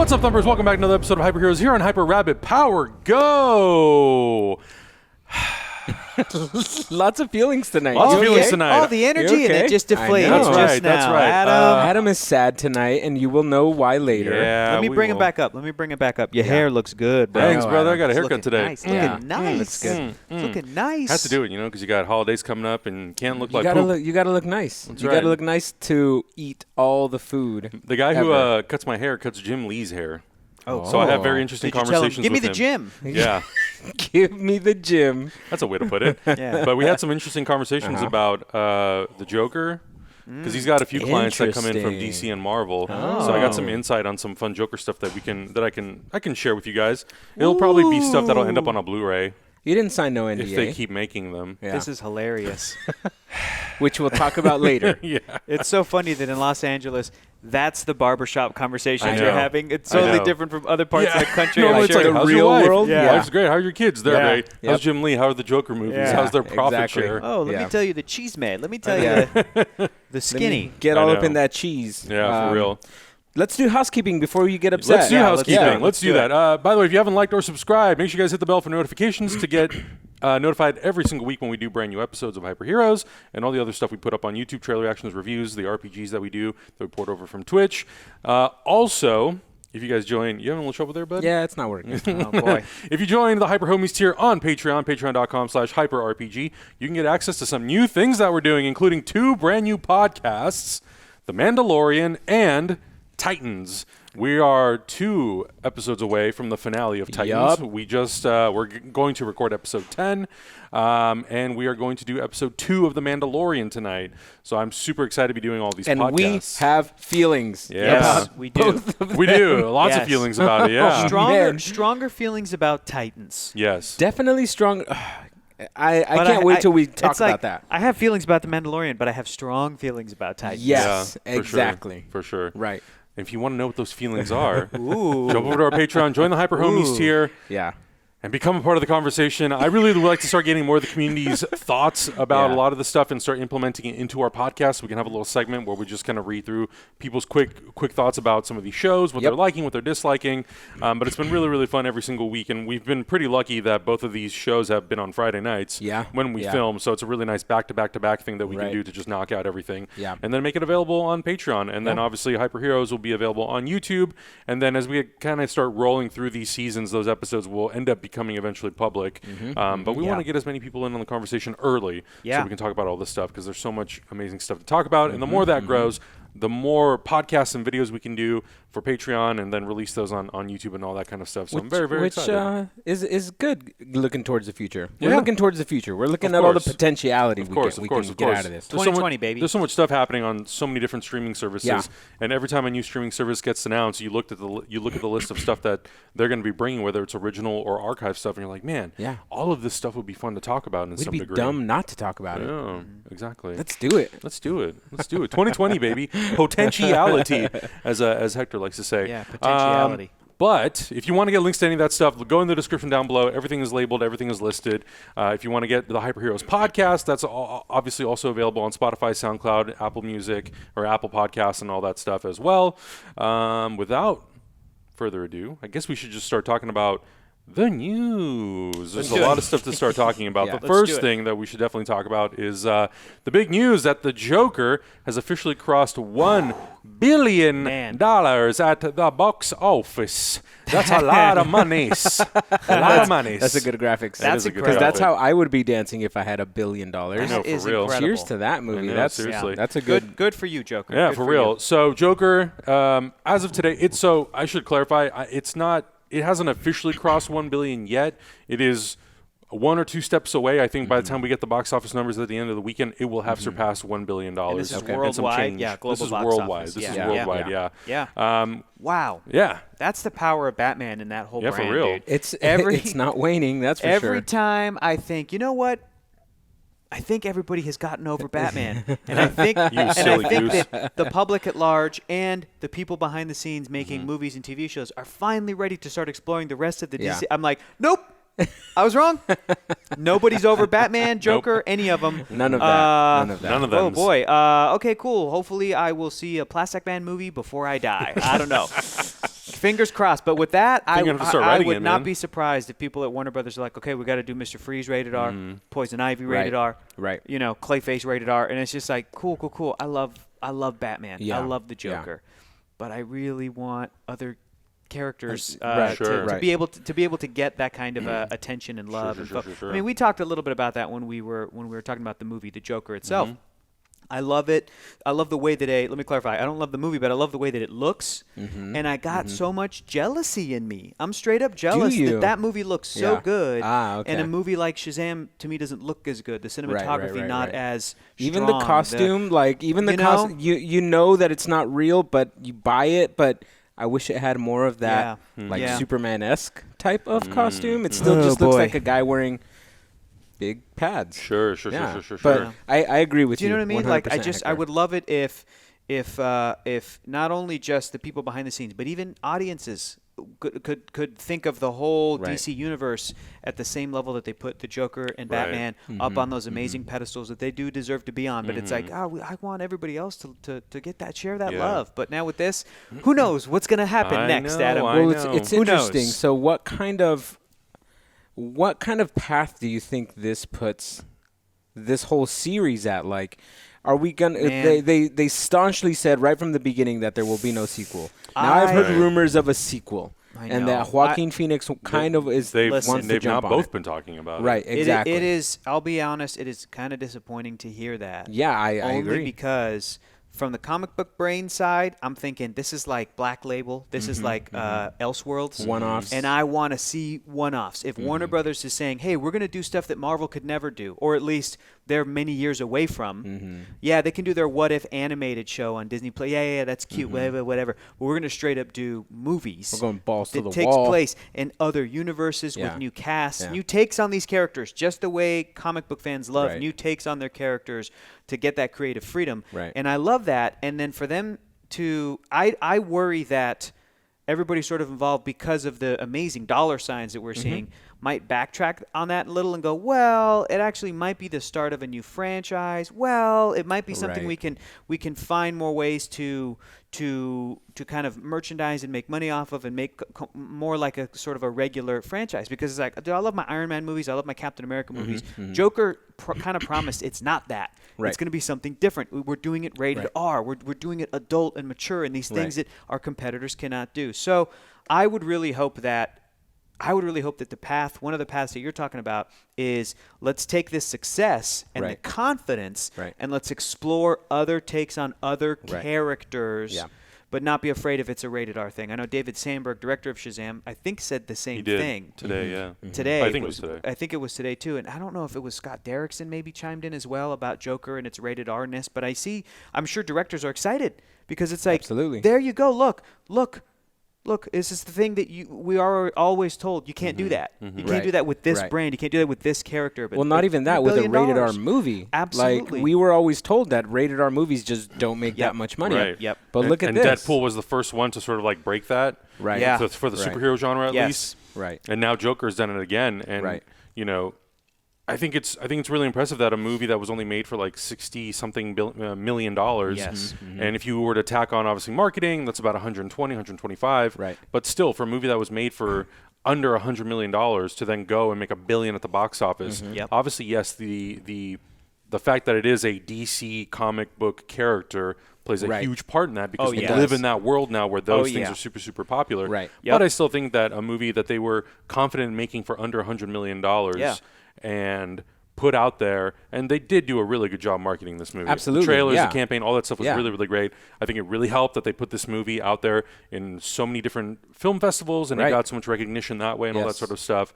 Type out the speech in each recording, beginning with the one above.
What's up, Thumpers? Welcome back to another episode of Hyper Heroes here on Hyper Rabbit Power Go. Lots of feelings tonight. Lots of feelings tonight. All the energy and it just deflated. That's just right. now. That's right. Adam is sad tonight, and you will know why later. Yeah, Let me bring it back up. Your hair looks good, bro. Thanks, brother. I got a It's haircut looking today. Nice. Yeah. Looking nice. Looks good. It's looking nice. Have to do it, because you got holidays coming up and can't look You like gotta poop. look. You gotta look nice. That's you right. gotta look nice to eat all the food. The guy who ever. cuts my hair cuts Jim Lee's hair. Oh, So I have very interesting Did you tell him, conversations give me with the him. gym. Yeah, Give me the gym. that's a way to put it. Yeah. But we had some interesting conversations about the Joker. Because he's got a few clients that come in from Interesting. DC and Marvel, so I got some insight on some fun Joker stuff that I can share with you guys. It'll probably be stuff that'll end up on a Blu-ray You didn't sign no NDA, if they keep making them. Yeah. This is hilarious. which we'll talk about later. Yeah, It's so funny that in Los Angeles, that's the barbershop conversations I you're know. having. It's I totally know. different from other parts of the country. No, I'm it's sure. like, the how's real your wife? world? Yeah. Life's great. How are your kids? They're Yeah. great. Yep. How's Jim Lee? How are the Joker movies? Yeah. How's their profit Exactly. share? Oh, let Yeah. me tell you the cheese man. Let me tell Yeah. you the skinny. Get I all up know. in that cheese. Yeah, for real. Let's do housekeeping before you get upset. Let's do housekeeping. Yeah. Let's do that. By the way, if you haven't liked or subscribed, make sure you guys hit the bell for notifications to get notified every single week when we do brand new episodes of Hyper Heroes and all the other stuff we put up on YouTube, trailer reactions, reviews, the RPGs that we do, that we port over from Twitch. Also, if you guys join, you having a little trouble there, bud? Yeah, it's not working. Oh, boy. If you join the Hyper Homies tier on Patreon, patreon.com/hyperrpg, you can get access to some new things that we're doing, including 2 brand new podcasts, The Mandalorian and Titans. We are 2 episodes away from the finale of Titans. Yup. We just we're going to record episode 10, and we are going to do episode 2 of The Mandalorian tonight. So I'm super excited to be doing all these And podcasts. we have feelings. Yes. We do. We do. Lots of Yes. feelings about it, yeah. Man. Stronger feelings about Titans. Yes. Definitely strong. I But can't wait till we talk it's like, about that. I have feelings about The Mandalorian, but I have strong feelings about Titans. Yes, Yeah, for exactly. Sure, for sure. Right. If you want to know what those feelings are, Ooh. jump over to our Patreon, join the Hyper Homies Ooh. tier, Yeah. and become a part of the conversation. I really would like to start getting more of the community's thoughts about a Yeah. lot of the stuff and start implementing it into our podcast. We can have a little segment where we just kind of read through people's quick thoughts about some of these shows, what Yep. they're liking, what they're disliking. But it's been really, really fun every single week, and we've been pretty lucky that both of these shows have been on Friday nights when we Yeah. film. So it's a really nice back-to-back-to-back thing that we can Right. do to just knock out everything. Yeah. And then make it available on Patreon. And then Yeah. obviously Hyper Heroes will be available on YouTube. And then as we kind of start rolling through these seasons, those episodes will end up becoming eventually public. But we want to get as many people in on the conversation early so we can talk about all this stuff because there's so much amazing stuff to talk about. And the more that grows, the more podcasts and videos we can do for Patreon and then release those on YouTube and all that kind of stuff. So I'm very, very excited. Which is good looking towards the future. Yeah. We're looking towards the future. We're looking Of at all the course. potentiality Of we course, can of course. get out of this. There's so 2020, much, baby. There's so much stuff happening on so many different streaming services, Yeah. and every time a new streaming service gets announced, you look at the list of stuff that they're going to be bringing, whether it's original or archive stuff, and you're like, man, Yeah. all of this stuff would be fun to talk about in We'd some be degree. dumb not to talk about it. Yeah, exactly. Let's do it. Let's do it. Let's do it. 2020, baby. Potentiality, as Hector likes to say. Yeah, potentiality. But if you want to get links to any of that stuff, go in the description down below. Everything is labeled. Everything is listed. If you want to get the Hyper Heroes podcast, that's obviously also available on Spotify, SoundCloud, Apple Music, or Apple Podcasts, and all that stuff as well. Without further ado, I guess we should just start talking about the news. There's a lot of stuff to start talking about. Yeah. The Let's do first it. thing that we should definitely talk about is the big news that the Joker has officially crossed $1 billion Man. at the box office. That's a lot of monies. A lot of monies. That's a good graphics. That is a good Because that's graphic. how I would be dancing if I had $1 billion. I know, That for is real. incredible. Cheers to that movie. know, That's seriously. That's a good. Good for you, Joker. Yeah, Good for real. you. So Joker, as of today, I should clarify, it's not. It hasn't officially crossed 1 billion yet. It is 1 or 2 steps away. I think by the time we get the box office numbers at the end of the weekend, it will have surpassed $1 billion. And this is and some worldwide? change. Yeah, global This is box worldwide. office. This is Yeah. worldwide. Yeah. Yeah. Wow. Yeah. That's the power of Batman and that whole Yeah, for brand, real. dude. It's Every- it's not waning. That's for Every sure. time I think, you know what? I think everybody has gotten over Batman, and I think, silly goose. that the public at large and the people behind the scenes making movies and TV shows are finally ready to start exploring the rest of the Yeah. DC. I'm like, nope, I was wrong. Nobody's over Batman, Joker, any of them. None of that. None of that. None of Oh them. boy. Okay, cool. Hopefully, I will see a Plastic Man movie before I die. I don't know. Fingers crossed. But with that, I would not be surprised if people at Warner Brothers are like, okay, we got to do Mr. Freeze rated R, Poison Ivy rated R, you know, Clayface rated R, and it's just like cool. I love Batman. I love the Joker, but I really want other characters to be able to get that kind of attention and love. Sure. I mean, we talked a little bit about that when we were talking about the movie, The Joker itself. I love it. I love the way that let me clarify. I don't love the movie, but I love the way that it looks. And I got so much jealousy in me. I'm straight up jealous that movie looks so good. And a movie like Shazam, to me, doesn't look as good. The cinematography not as strong. Even the costume, costume, you know that it's not real, but you buy it, but I wish it had more of that Superman-esque type of costume. It still just looks like a guy wearing big pads. Sure. But I agree with you. Do you know what I mean? Like Hector. I would love it if not only just the people behind the scenes, but even audiences could think of the whole DC universe at the same level that they put the Joker and Batman up on those amazing pedestals that they do deserve to be on. But it's like, I want everybody else to get that share of that love. But now with this, who knows what's going to happen next, Adam? Well, it's interesting. So what kind of path do you think this puts this whole series at? Like, are we gonna? They staunchly said right from the beginning that there will be no sequel. Now I've heard rumors of a sequel, and that Joaquin Phoenix kind of is wants to jump on it. They've now both been talking about it. Right, exactly. It is. I'll be honest. It is kind of disappointing to hear that. Yeah, I agree. Only because from the comic book brain side, I'm thinking this is like Black Label. This is like Elseworlds. One-offs. And I want to see one-offs. If Warner Brothers is saying, hey, we're going to do stuff that Marvel could never do, or at least they're many years away from, they can do their What If animated show on Disney Play. Yeah, that's cute, whatever. But we're going to straight up do movies. We're going balls to the wall. That takes place in other universes with new casts, new takes on these characters, just the way comic book fans love new takes on their characters to get that creative freedom. Right. And I love that. And then for them to I worry that everybody sort of involved, because of the amazing dollar signs that we're seeing, might backtrack on that a little and go, well, it actually might be the start of a new franchise. Well, it might be something we can find more ways to kind of merchandise and make money off of, and make more like a sort of a regular franchise. Because it's like, dude, I love my Iron Man movies. I love my Captain America movies. Joker kind of promised it's not that. It's going to be something different. We're doing it rated R. We're doing it adult and mature, and these things that our competitors cannot do. So I would really hope that the path, one of the paths that you're talking about, is let's take this success and the confidence and let's explore other takes on other characters, but not be afraid if it's a rated R thing. I know David Sandberg, director of Shazam, I think said the same thing. Today, Today. I think it was today. I think it was today, too. And I don't know if it was Scott Derrickson maybe chimed in as well about Joker and its rated R-ness. But I'm sure directors are excited because it's like, there you go, look, this is the thing that we are always told. You can't do that. You can't do that with this brand. You can't do that with this character. But not even that, with a rated R movie. Absolutely. Like, we were always told that rated R movies just don't make that much money. Right. But look at this. And Deadpool was the first one to sort of like break that. Right. Yeah. So for the superhero genre at least. Right. And now Joker's done it again. And you know, I think it's really impressive that a movie that was only made for like $60-something million, and if you were to tack on obviously marketing, that's about 120, 125. Right. But still, for a movie that was made for under $100 million to then go and make $1 billion at the box office, obviously, yes, the fact that it is a DC comic book character plays a huge part in that, because we live in that world now where those things are super, super popular. Right. But I still think that a movie that they were confident in making for under $100 million and put out there, and they did do a really good job marketing this movie. Absolutely. The trailers, the campaign, all that stuff was really, really great. I think it really helped that they put this movie out there in so many different film festivals, and it got so much recognition that way and all that sort of stuff.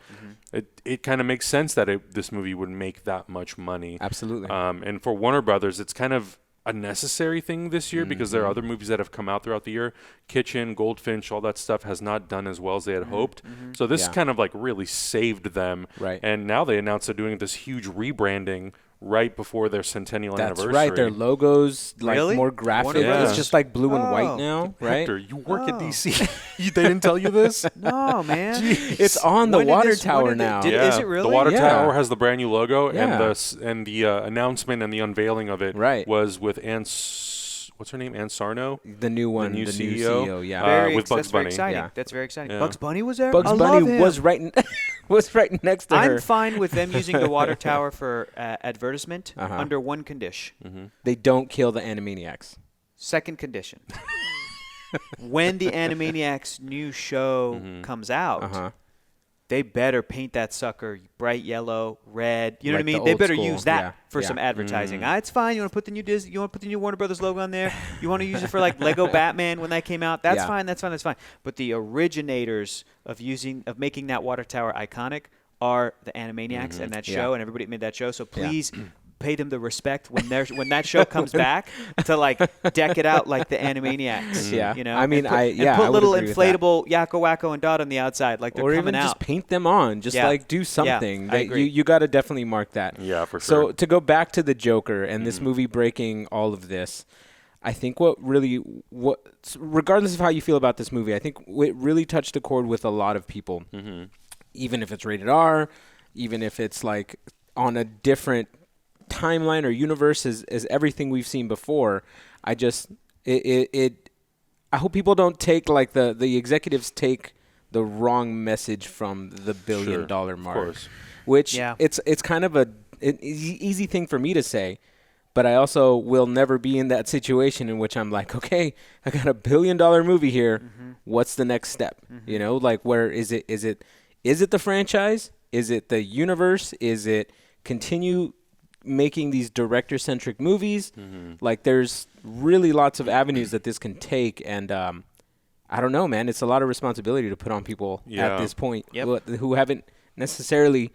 It kind of makes sense that this movie would make that much money. Absolutely. And for Warner Brothers, it's kind of a necessary thing this year, because there are other movies that have come out throughout the year. Kitchen, Goldfinch, all that stuff has not done as well as they had hoped. So this kind of like really saved them. Right. And now they announced they're doing this huge rebranding right before their centennial anniversary. That's right. Their logos, like more graphic. Yeah. It's just like blue and white now, right? Hector, you work at DC. They didn't tell you this? No, man. It's on the water tower now. Is it really? The water tower has the brand new logo, and the announcement and the unveiling of it was with what's her name? Ann Sarno? The new one. The new CEO. Yeah. With Bugs Bunny. Very exciting. Yeah. That's very exciting. Yeah. Bugs Bunny was there? Bugs Bunny was right next to her. I'm fine with them using the water tower for advertisement under one condition. Mm-hmm. They don't kill the Animaniacs. Second condition. When the Animaniacs new show comes out, they better paint that sucker bright yellow, red. You know Like what I mean? the They old better school. use that Yeah. for some advertising. It's fine. You want to put the new Disney, you want to put the new Warner Brothers logo on there. You want to use it for like Lego Batman when that came out. That's fine. That's fine. That's fine. But the originators of making that water tower iconic are the Animaniacs and that show, and everybody made that show. So please. Pay them the respect when that show comes back to like deck it out like the Animaniacs. Yeah, you know. I mean, and I put would little agree with that. inflatable Yakko Wacko and Dot on the outside, like they're or coming even out. just paint them on. Just like do something. I agree. You got to definitely mark that. Yeah, for So sure. to go back to the Joker and this movie breaking all of this, I think what regardless of how you feel about this movie, I think it really touched a chord with a lot of people. Mm-hmm. Even if it's rated R, even if it's like on a different timeline or universe as everything we've seen before, I hope people don't take like the executives take the wrong message from the $1 billion mark, of course. which it's kind of an easy thing for me to say, but I also will never be in that situation in which I'm like, okay, I got $1 billion movie here. What's the next step? You know, like where is it the franchise? Is it the universe? Is it continue making these director-centric movies? Like there's really lots of avenues that this can take, and I don't know, man, it's a lot of responsibility to put on people at this point who haven't necessarily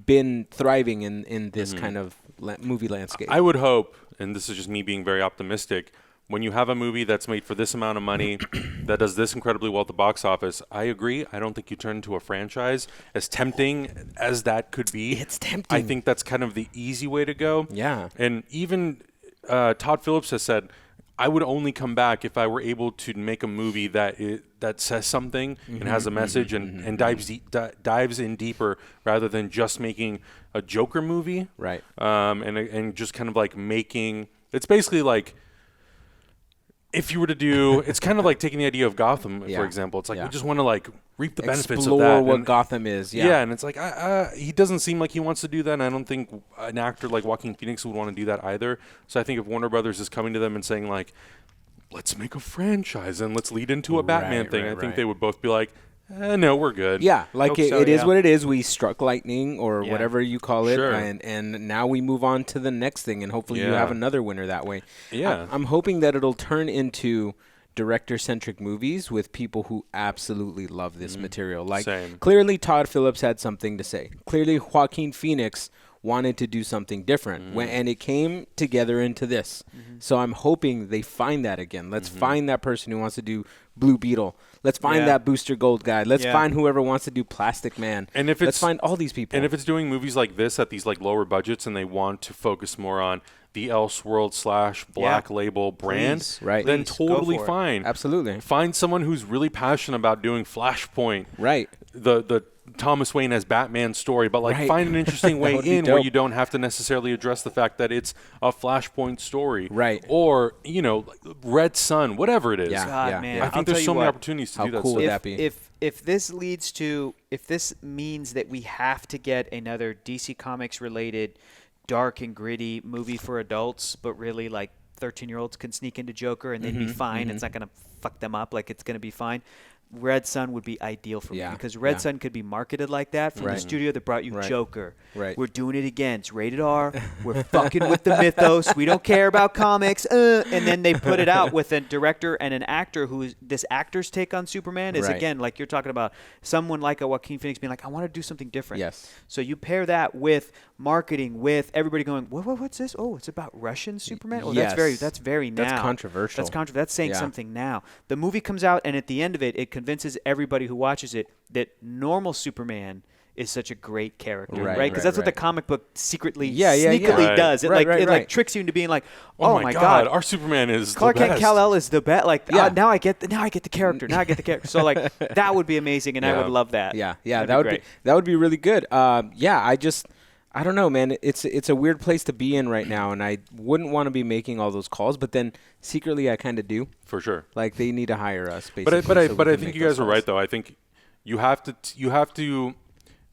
been thriving in this kind of movie landscape. I would hope, and this is just me being very optimistic, when you have a movie that's made for this amount of money that does this incredibly well at the box office, I agree. I don't think you turn into a franchise. As tempting as that could be, it's tempting. I think that's kind of the easy way to go. Yeah. And even Todd Phillips has said, I would only come back if I were able to make a movie that says something and has a message and dives in deeper rather than just making a Joker movie. Right. And just kind of like making – it's basically like – if you were to do, it's kind of like taking the idea of Gotham, for example. It's like we just want to like reap the benefits of that. Explore what Gotham is. Yeah, and it's like he doesn't seem like he wants to do that, and I don't think an actor like Joaquin Phoenix would want to do that either. So I think if Warner Brothers is coming to them and saying like, let's make a franchise and let's lead into a Batman thing, I think they would both be like, no, we're good. Yeah, like it is what it is. We struck lightning or whatever you call it, Sure. and now we move on to the next thing, and hopefully you have another winner that way. Yeah. I'm hoping that it'll turn into director-centric movies with people who absolutely love this material. Like clearly Todd Phillips had something to say. Clearly Joaquin Phoenix wanted to do something different, and it came together into this. So I'm hoping they find that again. Let's find that person who wants to do Blue Beetle. Let's find that Booster Gold guy. Let's find whoever wants to do Plastic Man. And if let's find all these people. And if it's doing movies like this at these like lower budgets and they want to focus more on the Elseworld / Black Label brand, then totally fine. Absolutely. Find someone who's really passionate about doing Flashpoint. Right. The Thomas Wayne as Batman story, but like find an interesting way in where you don't have to necessarily address the fact that it's a Flashpoint story. Right. Or, you know, Red Sun, whatever it is. Yeah. God, man. I think there's so many opportunities to do that. How cool would that be? If this means that we have to get another DC Comics related dark and gritty movie for adults, but really like 13-year-olds can sneak into Joker and they'd be fine. It's not going to fuck them up. Like it's going to be fine. Red Sun would be ideal for me because Red Sun could be marketed like that from the studio that brought you Joker. Right. We're doing it again. It's rated R. We're fucking with the mythos. We don't care about comics. And then they put it out with a director and an actor this actor's take on Superman is, again, like you're talking about, someone like a Joaquin Phoenix being like, I want to do something different. Yes. So you pair that with marketing, with everybody going, what's this? Oh, it's about Russian Superman? Oh, that's very now. That's controversial. That's saying something now. The movie comes out, and at the end of it, it convinces everybody who watches it that normal Superman is such a great character, right? Because that's what the comic book secretly, sneakily does. It like tricks you into being like, oh my God, our Superman is Clark the Kent best. Kal-El is the best. Like now I get the character. Now I get the character. So like that would be amazing, and I would love that. Yeah, that would be really good. I don't know, man. It's a weird place to be in right now, and I wouldn't want to be making all those calls, but then secretly I kind of do. For sure. Like they need to hire us, basically. But I think you guys are right, though. I think you have to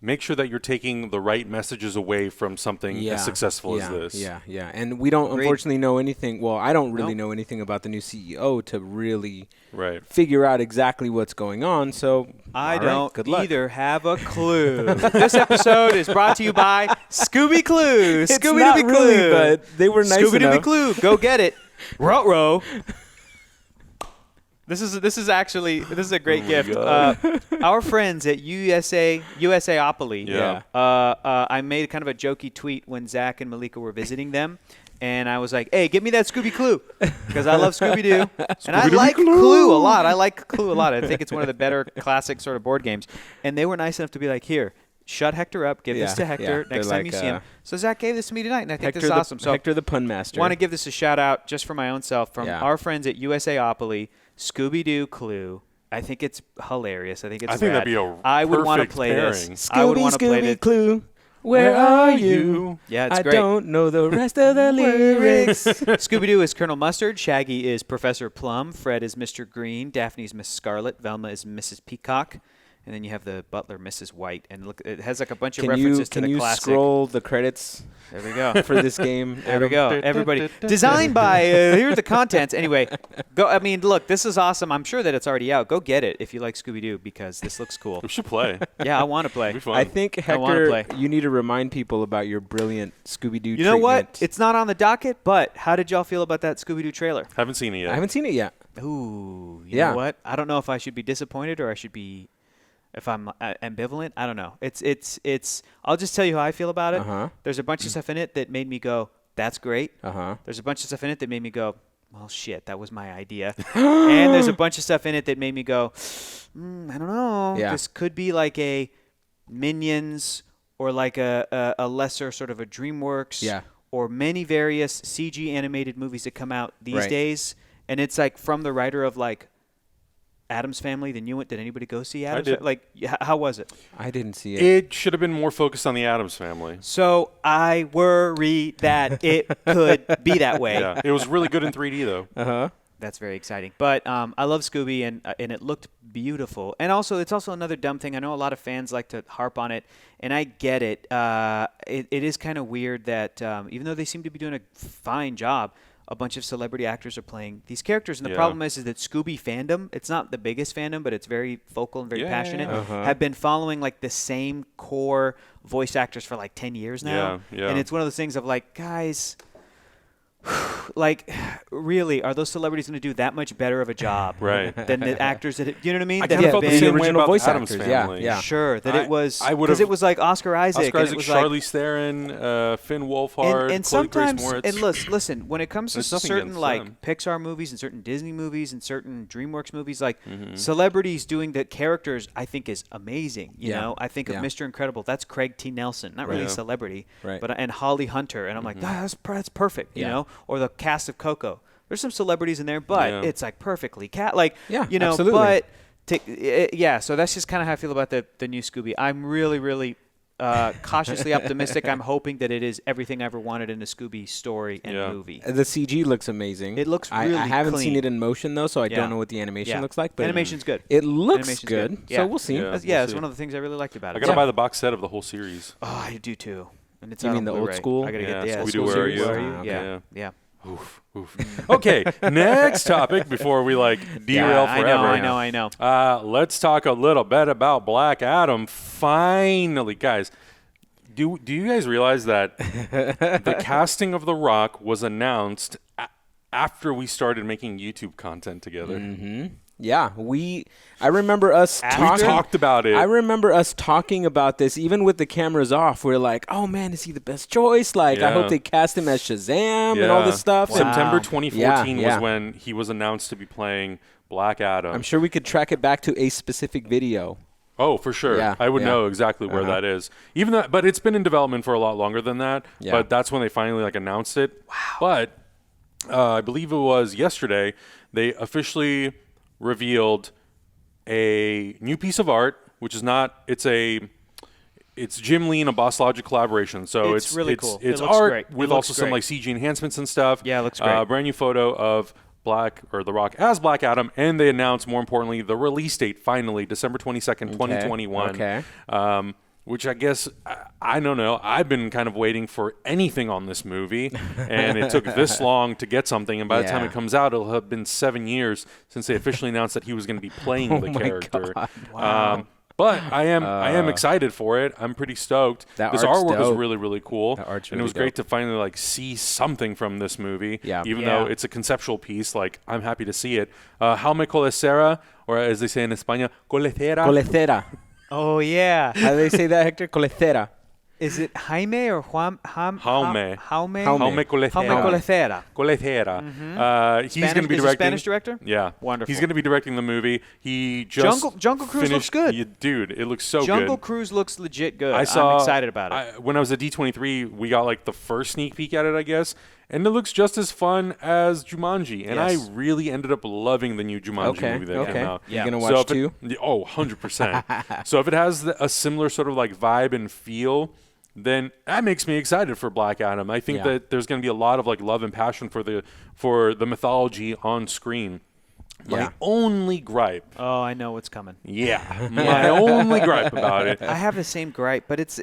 make sure that you're taking the right messages away from something as successful as this. Yeah. And we don't unfortunately know anything. Well, I don't really know anything about the new CEO to really figure out exactly what's going on. So I don't either have a clue. This episode is brought to you by Scooby-Clue. It's not really, but they were nice enough. Scooby-Doo, go get it. Ruh-roh. This is a great gift. Our friends at USAopoly. I made kind of a jokey tweet when Zach and Malika were visiting them, and I was like, "Hey, give me that Scooby-Clue," because I love Scooby-Doo, and I like Clue a lot. I think it's one of the better classic sort of board games. And they were nice enough to be like, "Here, shut Hector up. Give this to Hector next time you see him." So Zach gave this to me tonight, and I think this is awesome. So Hector the pun master. Want to give this a shout out just for my own self from our friends at USAopoly. Scooby-Doo Clue. I think it's hilarious. I think it's that'd be a I would want to play pairing. this. I would want to play it. Clue. Where are you? Yeah, it's great. I don't know the rest of the lyrics. Scooby-Doo is Colonel Mustard. Shaggy is Professor Plum. Fred is Mr. Green. Daphne is Miss Scarlet. Velma is Mrs. Peacock. And then you have the butler, Mrs. White. And look, it has like a bunch of references to the classic. Can you scroll the credits? There we go. For this game. There we go. Everybody. Designed by, here's the contents. Anyway, go. I mean, look, this is awesome. I'm sure that it's already out. Go get it if you like Scooby-Doo because this looks cool. We should play. Yeah, I want to play. It'll be fun. I think, Hector, you need to remind people about your brilliant Scooby-Doo treatment. You know what? It's not on the docket, but how did y'all feel about that Scooby-Doo trailer? Haven't seen it yet. I haven't seen it yet. Ooh. You know what? I don't know if I should be disappointed or I should be... If I'm ambivalent, I don't know. It's. I'll just tell you how I feel about it. There's a bunch of stuff in it that made me go, "That's great." There's a bunch of stuff in it that made me go, "Well, shit, that was my idea." And there's a bunch of stuff in it that made me go, "I don't know. Yeah. This could be like a Minions or like a lesser sort of a DreamWorks or many various CG animated movies that come out these days." And it's like from the writer of like Addams Family, the new one. Did anybody go see Addams? I did. Like, how was it? I didn't see it. It should have been more focused on the Addams Family. So I worry that it could be that way. Yeah, it was really good in 3D though. That's very exciting. But I love Scooby, and it looked beautiful. And also, it's also another dumb thing. I know a lot of fans like to harp on it, and I get it. It is kind of weird that even though they seem to be doing a fine job, a bunch of celebrity actors are playing these characters. And the problem is that Scooby fandom, it's not the biggest fandom, but it's very vocal and very passionate, have been following like the same core voice actors for like 10 years now. And it's one of those things of like, guys, like, really, are those celebrities going to do that much better of a job than the actors that, you know what I mean? I kind of felt the same way about the Addams Family. Sure, that it was, because it was like Oscar Isaac. Charlize Theron, Finn Wolfhard, and Chloe sometimes, Grace Moretz. And listen, when it comes to certain like Pixar movies and certain Disney movies and certain DreamWorks movies, like celebrities doing the characters, I think is amazing. You know, I think of Mr. Incredible. That's Craig T. Nelson, not really a celebrity, but and Holly Hunter, and I'm like, that's perfect. You know. Or the cast of Coco. There's some celebrities in there, but it's like perfectly you know, absolutely. but so that's just kind of how I feel about the new Scooby. I'm really, really cautiously optimistic. I'm hoping that it is everything I ever wanted in a Scooby story and movie. The CG looks amazing. It looks really I haven't clean. seen it in motion though, so I don't know what the animation looks like. But animation's good. It looks good. So we'll see. It's one of the things I really liked about it. I gotta buy the box set of the whole series. Oh, I do too. And it's you out mean on the old Blu-ray. school? I gotta get the Scooby-Doo, Where Are You? Yeah. Oof. Okay, next topic before we derail forever. I know. Let's talk a little bit about Black Adam. Finally, guys, do you guys realize that the casting of The Rock was announced after we started making YouTube content together? Mm-hmm. Yeah, I remember us talked about it. I remember us talking about this even with the cameras off. We're like, oh man, is he the best choice? I hope they cast him as Shazam and all this stuff. Wow. September 2014 was when he was announced to be playing Black Adam. I'm sure we could track it back to a specific video. Oh, for sure. Yeah, I would know exactly where that is. But it's been in development for a lot longer than that. Yeah. But that's when they finally announced it. Wow. But I believe it was yesterday they officially revealed a new piece of art, which is not. It's it's Jim Lee and a Boss Logic collaboration. So it's really cool. It's it looks art great. with also some like CG enhancements and stuff. Yeah, it looks great. Brand new photo of The Rock as Black Adam, and they announced, more importantly, the release date finally, December 22nd, 2021. Okay. Which I guess, I don't know. I've been kind of waiting for anything on this movie, and it took this long to get something. And by the time it comes out, it'll have been 7 years since they officially announced that he was going to be playing the character. God. Wow. But I am excited for it. I'm pretty stoked. This artwork is really, really cool. And it was great to finally like see something from this movie. Yeah. Even though it's a conceptual piece, like I'm happy to see it. Jaume Colesera, or as they say in España, Colecera. Oh, yeah. How do they say that, Hector? Colecera. Is it Jaime or Juan? Jaume Colesera. Colesera. He's going to be directing. A Spanish director? Yeah. Wonderful. He's going to be directing the movie. He just Jungle Cruise looks good. Dude, it looks so good. Jungle Cruise looks legit good. I'm excited about it. When I was at D23, we got like the first sneak peek at it, I guess. And it looks just as fun as Jumanji. And I really ended up loving the new Jumanji movie that came out. Yeah. You going to watch too? 100%. So if it has a similar sort of like vibe and feel, then that makes me excited for Black Adam. I think that there's going to be a lot of like love and passion for the mythology on screen. My only gripe. Oh, I know what's coming. Yeah, my only gripe about it. I have the same gripe, but it's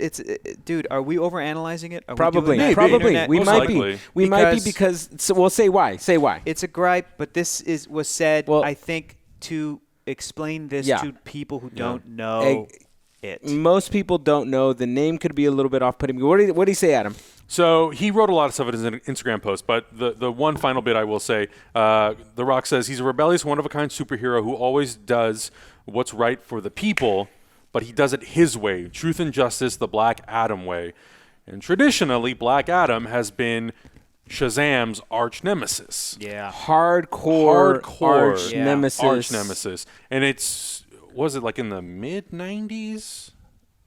dude, are we overanalyzing it? Are Probably. We Probably. We Most might likely. be. We might be because. So we'll say why. Say why. It's a gripe, but this was said. I think to explain this to people who don't know it. Most people don't know. The name could be a little bit off-putting. What do you say, Adam? So he wrote a lot of stuff in his Instagram post, but the one final bit I will say, The Rock says he's a rebellious, one-of-a-kind superhero who always does what's right for the people, but he does it his way, truth and justice, the Black Adam way. And traditionally, Black Adam has been Shazam's arch nemesis. Yeah. Hardcore arch nemesis. Arch nemesis. And was it like in the mid-90s?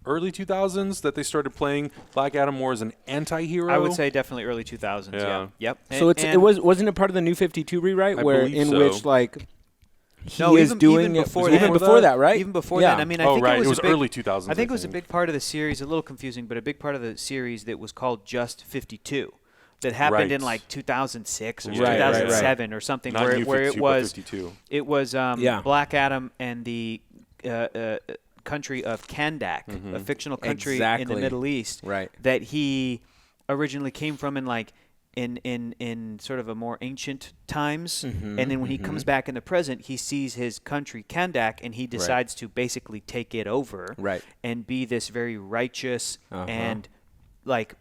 Early 2000s that they started playing Black Adam more as an anti-hero? I would say definitely early 2000s. Yeah. Yep. So wasn't it part of the New 52 rewrite which like he is doing even before that, right? Even before that. I mean, I think it was early 2000s. I think it was a big part of the series, a little confusing, but a big part of the series that was called Just 52. That happened in like 2006 or 2007 or something, Not where it was 52. It was Black Adam and the country of Kandak, a fictional country in the Middle East, that he originally came from in sort of a more ancient times, and then when he comes back in the present, he sees his country Kandak, and he decides to basically take it over, and be this very righteous and like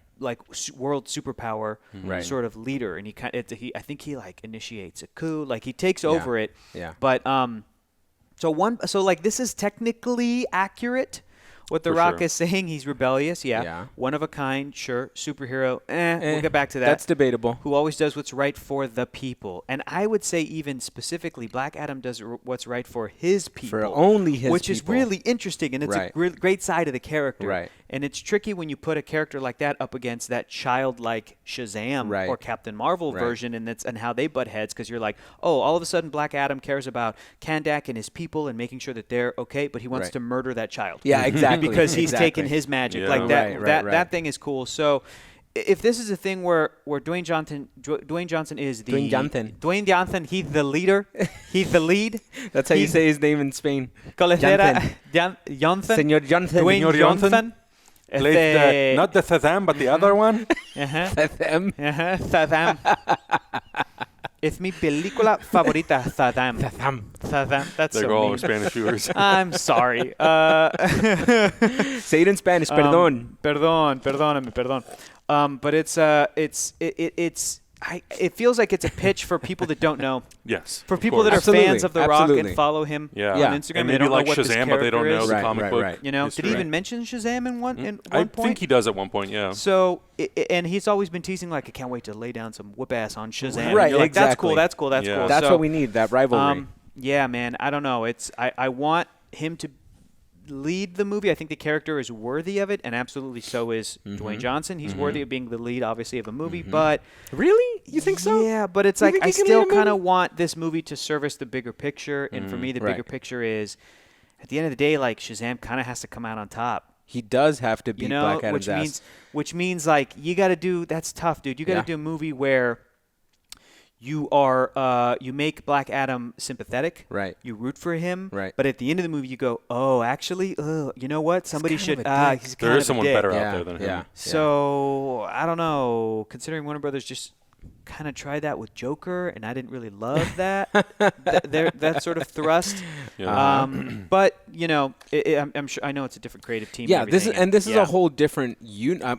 world superpower sort of leader, and I think he like initiates a coup, like he takes over it, but So like this is technically accurate. What The Rock is saying, he's rebellious, one of a kind, sure, superhero, we'll get back to that. That's debatable. Who always does what's right for the people. And I would say even specifically, Black Adam does what's right for his people. For only his people. Which is really interesting, and it's a great side of the character. Right. And it's tricky when you put a character like that up against that childlike Shazam or Captain Marvel version, and how they butt heads, because you're like, oh, all of a sudden Black Adam cares about Kandak and his people and making sure that they're okay, but he wants to murder that child. Yeah, exactly. Because he's taken his magic. Like that thing is cool. So if this is a thing where Dwayne Johnson is the Dwayne Johnson, he's the leader, he's the lead. That's how you say his name in Spain. Johnson. Señor Johnson. Dwayne Johnson. Not the Shazam, but the other one. Shazam. Shazam. Es mi película favorita, Shazam. Shazam. That's there so go all mean. our Spanish viewers. I'm sorry. Say it in Spanish. Perdón. Perdón. But it feels like it's a pitch for people that don't know. Yes. For people that are fans of The Rock and follow him on Instagram, and they don't like know what Shazam, this but they don't know is. the comic book. You know, did he even mention Shazam in one point? I think he does at one point. Yeah. So, and he's always been teasing like, I can't wait to lay down some whoop ass on Shazam. Right. Like, exactly. That's cool. That's what we need. That rivalry. Yeah, man. I don't know. I want him to lead the movie. I think the character is worthy of it, and absolutely so is Dwayne Johnson. He's worthy of being the lead, obviously, of a movie. But really, you think so? Yeah, but it's like I still kind of want this movie to service the bigger picture, and for me, the bigger picture is, at the end of the day, like Shazam kind of has to come out on top. He does have to beat Black Adam's ass. Which means like you got to do. That's tough, dude. You got to do a movie where you make Black Adam sympathetic. Right. You root for him. Right. But at the end of the movie, you go, oh, actually, you know what? Somebody should. There is someone better out there than him. Yeah. So I don't know. Considering Warner Brothers just kind of tried that with Joker, and I didn't really love that that sort of thrust. Yeah. But I'm sure I know it's a different creative team. Yeah. And this is a whole different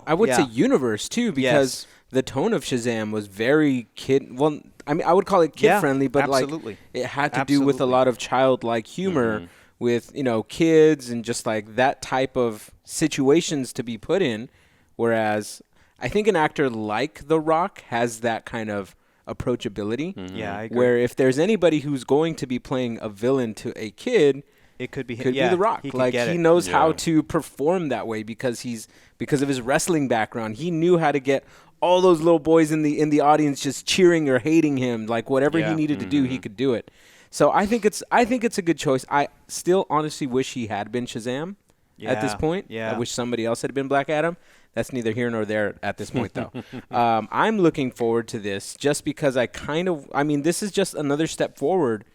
I would say universe too, because the tone of Shazam was very kid. Well, I mean, I would call it kid friendly, but absolutely. like it had to do with a lot of childlike humor with kids and just like that type of situations to be put in. Whereas I think an actor like The Rock has that kind of approachability. Yeah, I agree. Where if there's anybody who's going to be playing a villain to a kid, it could be The Rock. He knows how to perform that way because of his wrestling background. He knew how to get all those little boys in the audience just cheering or hating him. Like whatever he needed to do, he could do it. So I think it's a good choice. I still honestly wish he had been Shazam at this point. Yeah. I wish somebody else had been Black Adam. That's neither here nor there at this point, though. I'm looking forward to this just because this is just another step forward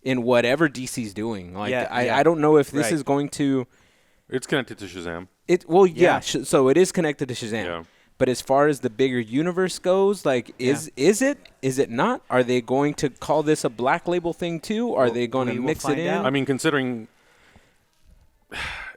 in whatever DC's doing. Like, I don't know if this is going to. It's connected to Shazam. So it is connected to Shazam. Yeah. But as far as the bigger universe goes, like, is it not? Are they going to call this a Black Label thing too? Are they going to mix it in? I mean, considering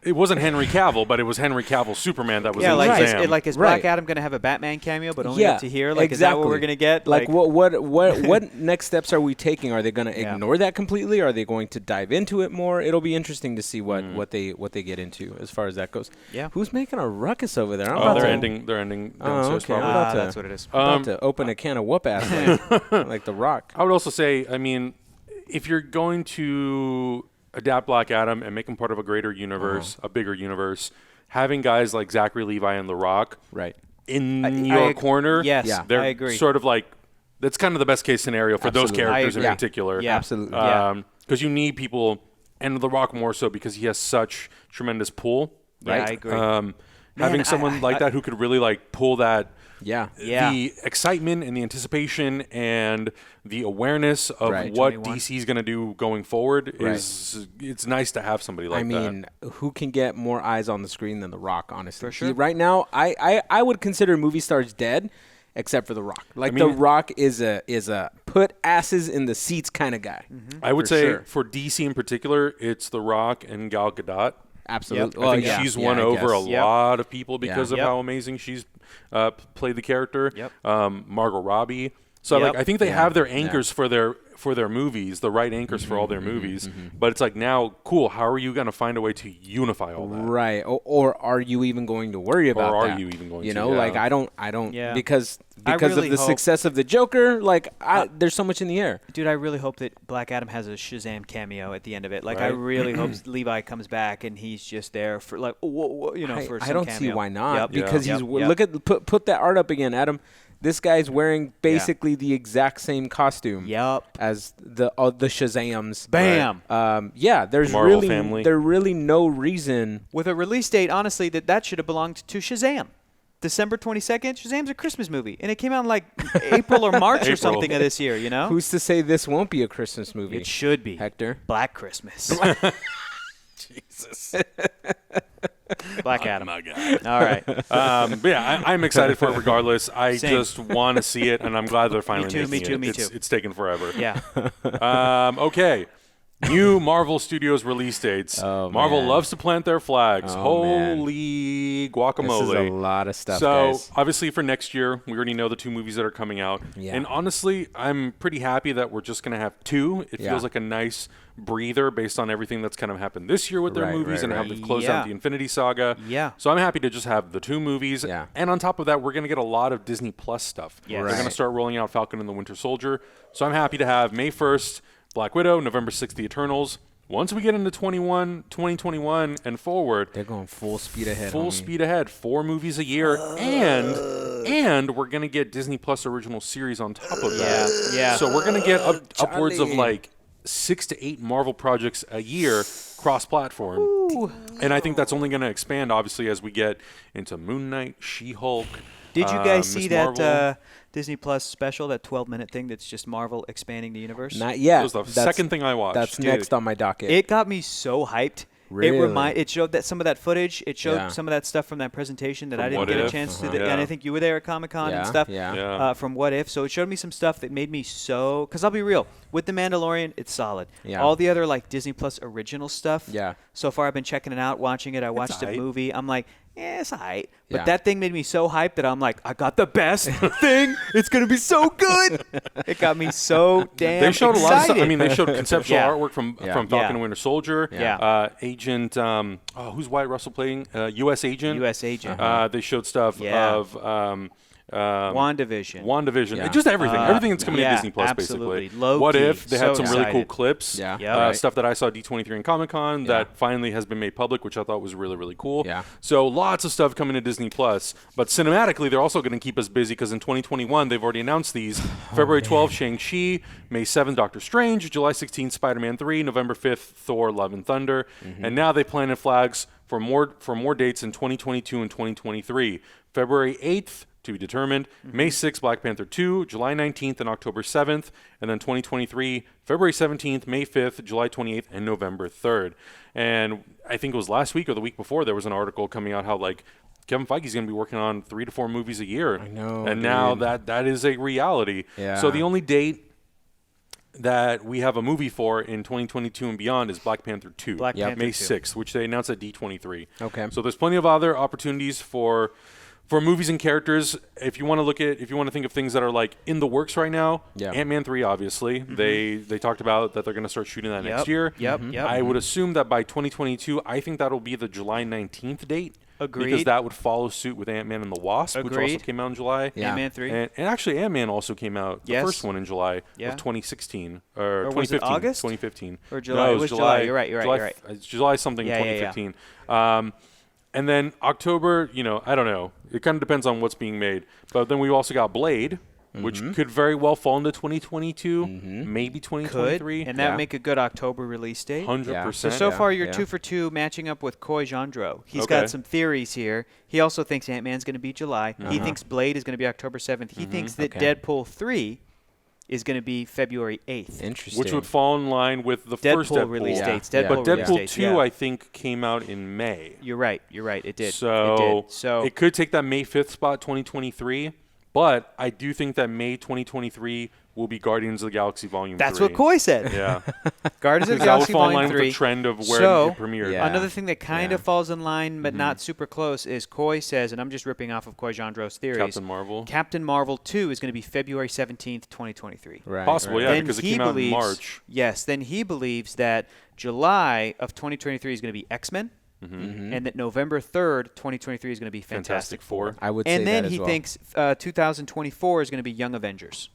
it wasn't Henry Cavill, but it was Henry Cavill's Superman that was in Shazam. Is Black Adam going to have a Batman cameo, but only up to here? Like, is that what we're going to get? Like what next steps are we taking? Are they going to ignore that completely? Are they going to dive into it more? It'll be interesting to see what they get into as far as that goes. Yeah. Who's making a ruckus over there? They're ending. Oh, okay. That's what it is. About to open a can of whoop ass like The Rock. I would also say, I mean, if you're going to adapt Black Adam and make him part of a greater universe, a bigger universe, having guys like Zachary Levi and The Rock in your corner, I agree. Sort of like, that's kind of the best case scenario for those characters in particular. Yeah, absolutely. Because you need people, and The Rock more so because he has such tremendous pull. Right? Yeah, I agree. Having someone like that who could really like pull that. The excitement and the anticipation and the awareness of what DC is going to do going forward it's nice to have somebody like that. I mean, who can get more eyes on the screen than The Rock, honestly? For sure. Right now, I would consider movie stars dead except for The Rock. Like, The Rock is a put asses in the seats kind of guy. Mm-hmm. I would say for DC in particular, it's The Rock and Gal Gadot. Absolutely. I think she's won over a lot of people because of how amazing she's played the character. Margot Robbie. So I think they have their anchors for their movies, the right anchors for all their movies. But it's like, now, cool, how are you going to find a way to unify all that? Right. Or are you even going to worry about that? Or are you even going to? Like, I don't because really of the success of the Joker, like, there's so much in the air. Dude, I really hope that Black Adam has a Shazam cameo at the end of it. Like, I really hope Levi comes back and he's just there for like, for some I don't cameo. see why not because he's look at put that art up again, Adam. This guy's wearing basically the exact same costume as the Shazams. Bam. Right? There's really no reason. With a release date, honestly, that should have belonged to Shazam. December 22nd, Shazam's a Christmas movie. And it came out in like April or March or something of this year, you know? Who's to say this won't be a Christmas movie? It should be. Hector. Black Christmas. Jesus. Black Adam. Oh my God. All right. But I'm excited for it regardless. I just want to see it, and I'm glad they're finally making it. Me too. It's taken forever. Yeah. Okay. New Marvel Studios release dates. Marvel loves to plant their flags. Holy guacamole. This is a lot of stuff, So, guys. obviously for next year, we already know the 2 movies that are coming out. Yeah. And honestly, I'm pretty happy that we're just going to have 2. It feels like a nice breather based on everything that's kind of happened this year with their movies and how they've closed out the Infinity Saga. Yeah. So I'm happy to just have the 2 movies. Yeah. And on top of that, we're going to get a lot of Disney Plus stuff. Yes. They're going to start rolling out Falcon and the Winter Soldier. So I'm happy to have May 1st, Black Widow, November 6th, The Eternals. Once we get into 2021 and forward, they're going full speed ahead. Full speed ahead. 4 movies a year, and we're gonna get Disney Plus original series on top of that. Yeah. So we're gonna get upwards of like 6 to 8 Marvel projects a year cross-platform. Ooh. And I think that's only going to expand, obviously, as we get into Moon Knight, She-Hulk. Did you guys see Ms. that Disney Plus special, that 12-minute thing that's just Marvel expanding the universe? Not yet. That was the second thing I watched. That's next on my docket. It got me so hyped. Really? It showed that some of that footage. It showed some of that stuff from that presentation that I didn't get a chance to. And I think you were there at Comic-Con and stuff from What If. So it showed me some stuff that made me so. Because I'll be real, with The Mandalorian, it's solid. Yeah. All the other like Disney Plus original stuff. Yeah. So far, I've been checking it out, watching it. I watched a movie. I'm like, it's all right. But that thing made me so hyped that I'm like, I got the best thing. It's going to be so good. It got me so damn They showed excited. a lot of stuff. I mean, they showed conceptual artwork from Falcon and Winter Soldier. Agent, who's Wyatt Russell playing? U.S. Agent. U.S. Agent. They showed stuff of WandaVision. Yeah. Just everything. Everything that's coming to Disney Plus, absolutely. basically. Low-key. What If? They had some excited. really cool clips. Yeah. Stuff that I saw at D23 and Comic-Con that finally has been made public, which I thought was really, really cool. Yeah. So lots of stuff coming to Disney Plus. But cinematically, they're also going to keep us busy because in 2021, they've already announced these. February 12th, Shang-Chi. May 7th, Doctor Strange. July 16th, Spider-Man 3. November 5th, Thor, Love and Thunder. And now they planted flags for more dates in 2022 and 2023. February 8th, to be determined. May 6th, Black Panther 2, July 19th, and October 7th. And then 2023, February 17th, May 5th, July 28th, and November 3rd. And I think it was last week or the week before, there was an article coming out how, like, Kevin Feige's going to be working on 3 to 4 movies a year. I know, and now that is a reality. Yeah. So the only date that we have a movie for in 2022 and beyond is Black Panther 2, Panther May 2. 6th, which they announced at D23. Okay. So there's plenty of other opportunities for movies and characters. If you want to think of things that are like in the works right now, Ant-Man 3, obviously. They talked about that they're going to start shooting that next year. Yep. I would assume that by 2022, I think that'll be the July 19th date. Agreed. Because that would follow suit with Ant-Man and the Wasp, which also came out in July. Yeah. Ant-Man 3. And actually, Ant-Man also came out, the first one in July of 2016. Or 2015. Was it August? 2015. Or July? No, it was July. You're right. It's July something in 2015. And then October, I don't know. It kind of depends on what's being made. But then we also got Blade, which could very well fall into 2022, maybe 2023. And that would make a good October release date. 100%. So far, you're 2 for 2 matching up with Coy Jandreau. He's got some theories here. He also thinks Ant-Man's going to be July. He thinks Blade is going to be October 7th. He thinks that Deadpool 3 is going to be February 8th. Interesting. Which would fall in line with the first Deadpool release dates. But Deadpool 2, I think, came out in May. You're right. It did. So it could take that May 5th spot, 2023. But I do think that May 2023 will be Guardians of the Galaxy Volume 3. That's what Coy said. Yeah. Guardians of the Galaxy Volume 3. That would fall in line 3. with the trend of where it premiered. Another thing that kind of falls in line but not super close is Coy says, and I'm just ripping off of Coy Jandreau's theories. Captain Marvel 2 is going to be February 17th, 2023. Right. Possible, yeah, because it came out in March. Yes. Then he believes that July of 2023 is going to be X-Men. And that November 3rd, 2023 is going to be Fantastic Four. I would say that as well. And then he thinks 2024 is going to be Young Avengers.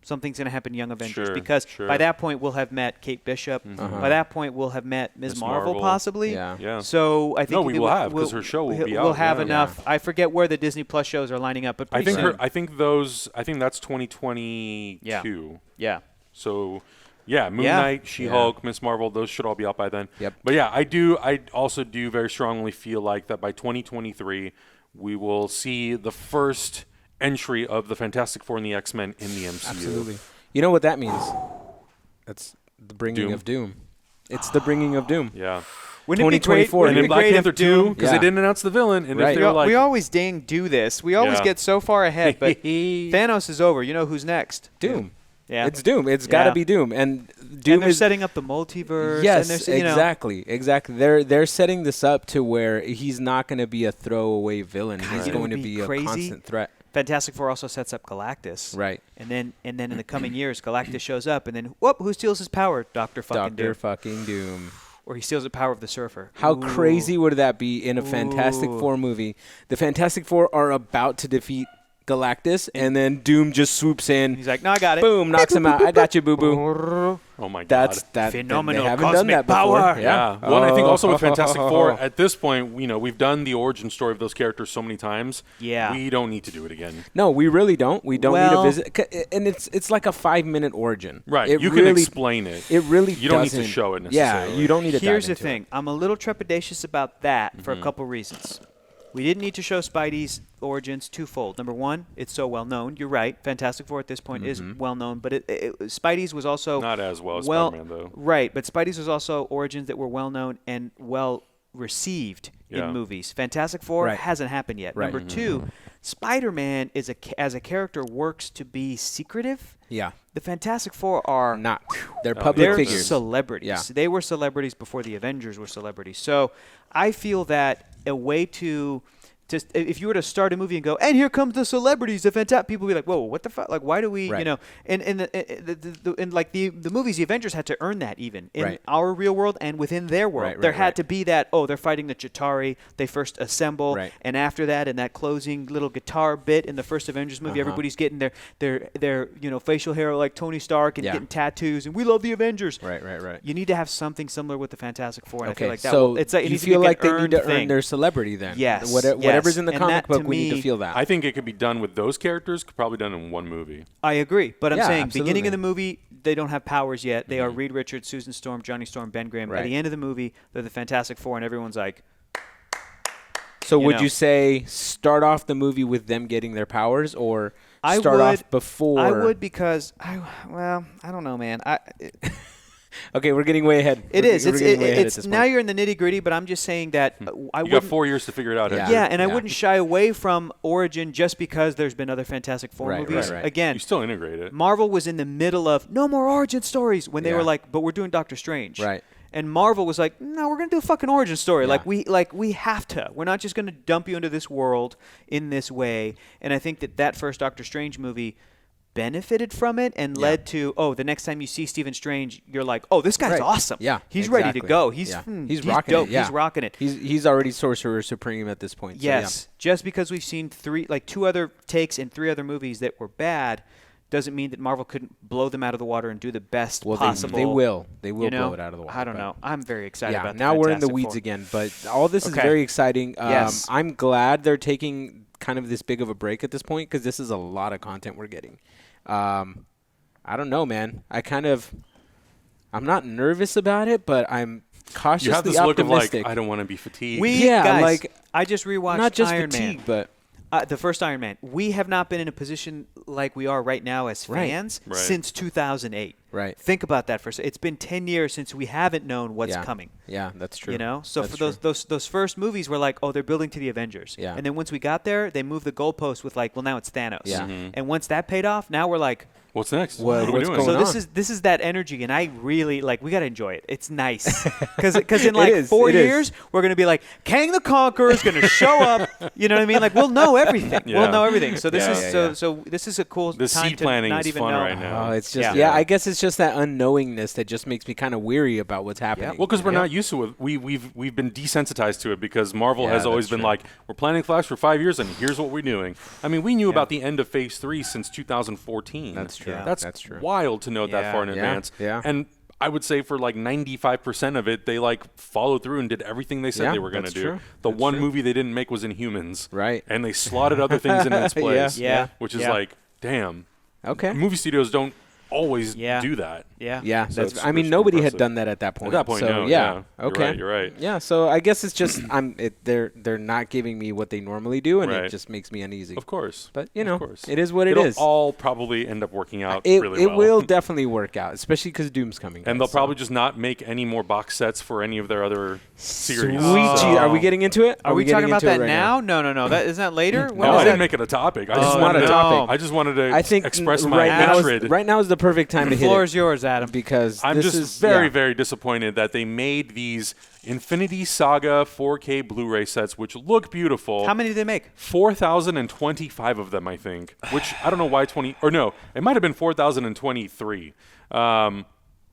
Something's going to happen in Young Avengers because by that point we'll have met Kate Bishop. By that point we'll have met Ms. Marvel possibly. Yeah. So I think we will have because her show will be out. We'll have enough. I forget where the Disney Plus shows are lining up, but I think that's 2022. Yeah. So. Yeah, Moon Knight, She-Hulk, Ms. Marvel, those should all be out by then. Yep. But yeah, I also do very strongly feel like that by 2023 we will see the first entry of the Fantastic Four and the X-Men in the MCU. Absolutely. You know what that means? That's the bringing of Doom. It's the bringing of Doom. Yeah. 2024. And then Black Panther 2, because they didn't announce the villain. And if they were like, we always do this. We always get so far ahead, but Thanos is over. You know who's next? Doom. Yeah. It's Doom. It's got to be Doom. And Doom they're setting up the multiverse. Yes, exactly. They're setting this up to where he's not going to be a throwaway villain. He's going to be a constant threat. Fantastic Four also sets up Galactus. Right. And then in the coming years, Galactus shows up, and then, who steals his power? Dr. fucking Doom. Or he steals the power of the Surfer. How crazy would that be in a Fantastic Four movie? The Fantastic Four are about to defeat Galactus, and then Doom just swoops in. He's like, no, I got it. Boom, knocks him out. I got you, boo-boo. Oh, my God. That's phenomenal. They haven't Cosmic done that power. before. Yeah. Well, I think also with Fantastic Four, at this point, we've done the origin story of those characters so many times. Yeah. We don't need to do it again. No, we really don't. We don't need to visit. And it's like a 5-minute origin. Right. You can explain it. It really You don't need to show it necessarily. Yeah, you don't need to Here's dive the thing. I'm a little trepidatious about that for a couple reasons. We didn't need to show Spidey's origins twofold. Number one, it's so well known. You're right. Fantastic Four at this point is well known, but Spidey's was also not as well as Spider-Man, though. Right, but Spidey's was also origins that were well known and well received in movies. Fantastic Four hasn't happened yet. Right. Number two, Spider-Man as a character works to be secretive. Yeah. The Fantastic Four are not. They're public figures. They're celebrities. Yeah. They were celebrities before the Avengers were celebrities. So I feel that a way to just if you were to start a movie and go, and here comes the celebrities, the fantastic, people would be like, whoa, what the fuck? Like, why do we, and like the movies, the Avengers had to earn that even in our real world and within their world. There had to be that, they're fighting the Chitauri, they first assemble, and after that, in that closing little guitar bit in the first Avengers movie, everybody's getting their facial hair like Tony Stark and getting tattoos, and we love the Avengers. Right. You need to have something similar with the Fantastic Four, and I feel like that. So it's like, you feel like they need to earn their celebrity then? Yes. Whatever's in the And comic that, book, to we need to me, feel that. I think it could be done with those characters, probably done in one movie. I agree, but I'm saying absolutely. beginning of the movie, they don't have powers yet. They are Reed Richards, Susan Storm, Johnny Storm, Ben Grimm. At the end of the movie, they're the Fantastic Four, and everyone's like. So would you say start off the movie with them getting their powers, or start off before? I would because I don't know, man. Okay, we're getting way ahead. It's now you're in the nitty gritty, but I'm just saying that you got 4 years to figure it out. I wouldn't shy away from origin just because there's been other Fantastic Four movies. Right. Again, you still integrate it. Marvel was in the middle of no more origin stories when they were like, but we're doing Doctor Strange. Right. And Marvel was like, no, we're going to do a fucking origin story. Yeah. We have to. We're not just going to dump you into this world in this way. And I think that first Doctor Strange movie benefited from it and led to, the next time you see Stephen Strange, you're like, this guy's awesome. Yeah, he's ready to go. He's rocking dope. it. Yeah. He's rocking it. He's already Sorcerer Supreme at this point. Yes. So, Just because we've seen 2 other takes in 3 other movies that were bad doesn't mean that Marvel couldn't blow them out of the water and do the best possible. They will. They will blow it out of the water. I don't know. I'm very excited about now we're in the Fantastic weeds Four. again, but all this is very exciting. Yes. I'm glad they're taking kind of this big of a break at this point because this is a lot of content we're getting. I don't know, man. I'm not nervous about it, but I'm cautiously you have this optimistic. Look of I don't want to be fatigued. Guys, I just rewatched not just Iron fatigue, Man. but the first Iron Man. We have not been in a position like we are right now as fans since 2008. Right. Think about that for a second. It's been 10 years since we haven't known what's coming. Yeah, that's true. So that's for those first movies were like, they're building to the Avengers. Yeah. And then once we got there, they moved the goalpost with now it's Thanos. Yeah. And once that paid off, now we're like, what's next? What are we doing? So this is that energy, and I really we got to enjoy it. It's nice because in 4 years we're gonna be like Kang the Conqueror is gonna show up. You know what I mean? Like we'll know everything. Yeah. We'll know everything. So this is so this is a cool the time seed to planning not is even fun know. right now. Oh, it's just I guess it's just that unknowingness that just makes me kind of weary about what's happening. Well, because we're not used to it. We've been desensitized to it because Marvel has always been like, we're planning Flash for 5 years, and here's what we're doing. I mean, we knew about the end of Phase 3 since 2014. That's true. Yeah. That's true. Wild to know that far in advance. Yeah. And I would say for 95% of it, they followed through and did everything they said they were going to do. True. The one movie they didn't make was Inhumans. Right. And they slotted other things in its place. Yeah. Which is damn. Okay. Movie studios don't always do that. Yeah. So That's. I mean, nobody had done that at that point. At that point, so, no. Yeah. Okay. You're right. Yeah. So I guess it's just they're not giving me what they normally do, and it just makes me uneasy. Of course. But it is what it is. It'll all probably end up working out really well. It will definitely work out, especially because Doom's coming. And they'll probably just not make any more box sets for any of their other series. Sweet. Are we getting into it? Are we talking about that now? No. That isn't that later? No, I didn't make it a topic. I just wanted a topic. I just wanted to express my hatred. Right now is the perfect time to hit it. The floor is yours, Adam. Because I'm just very disappointed that they made these Infinity Saga 4K Blu-ray sets, which look beautiful. How many did they make? 4,025 of them, I think. Which I don't know why it might have been 4,023,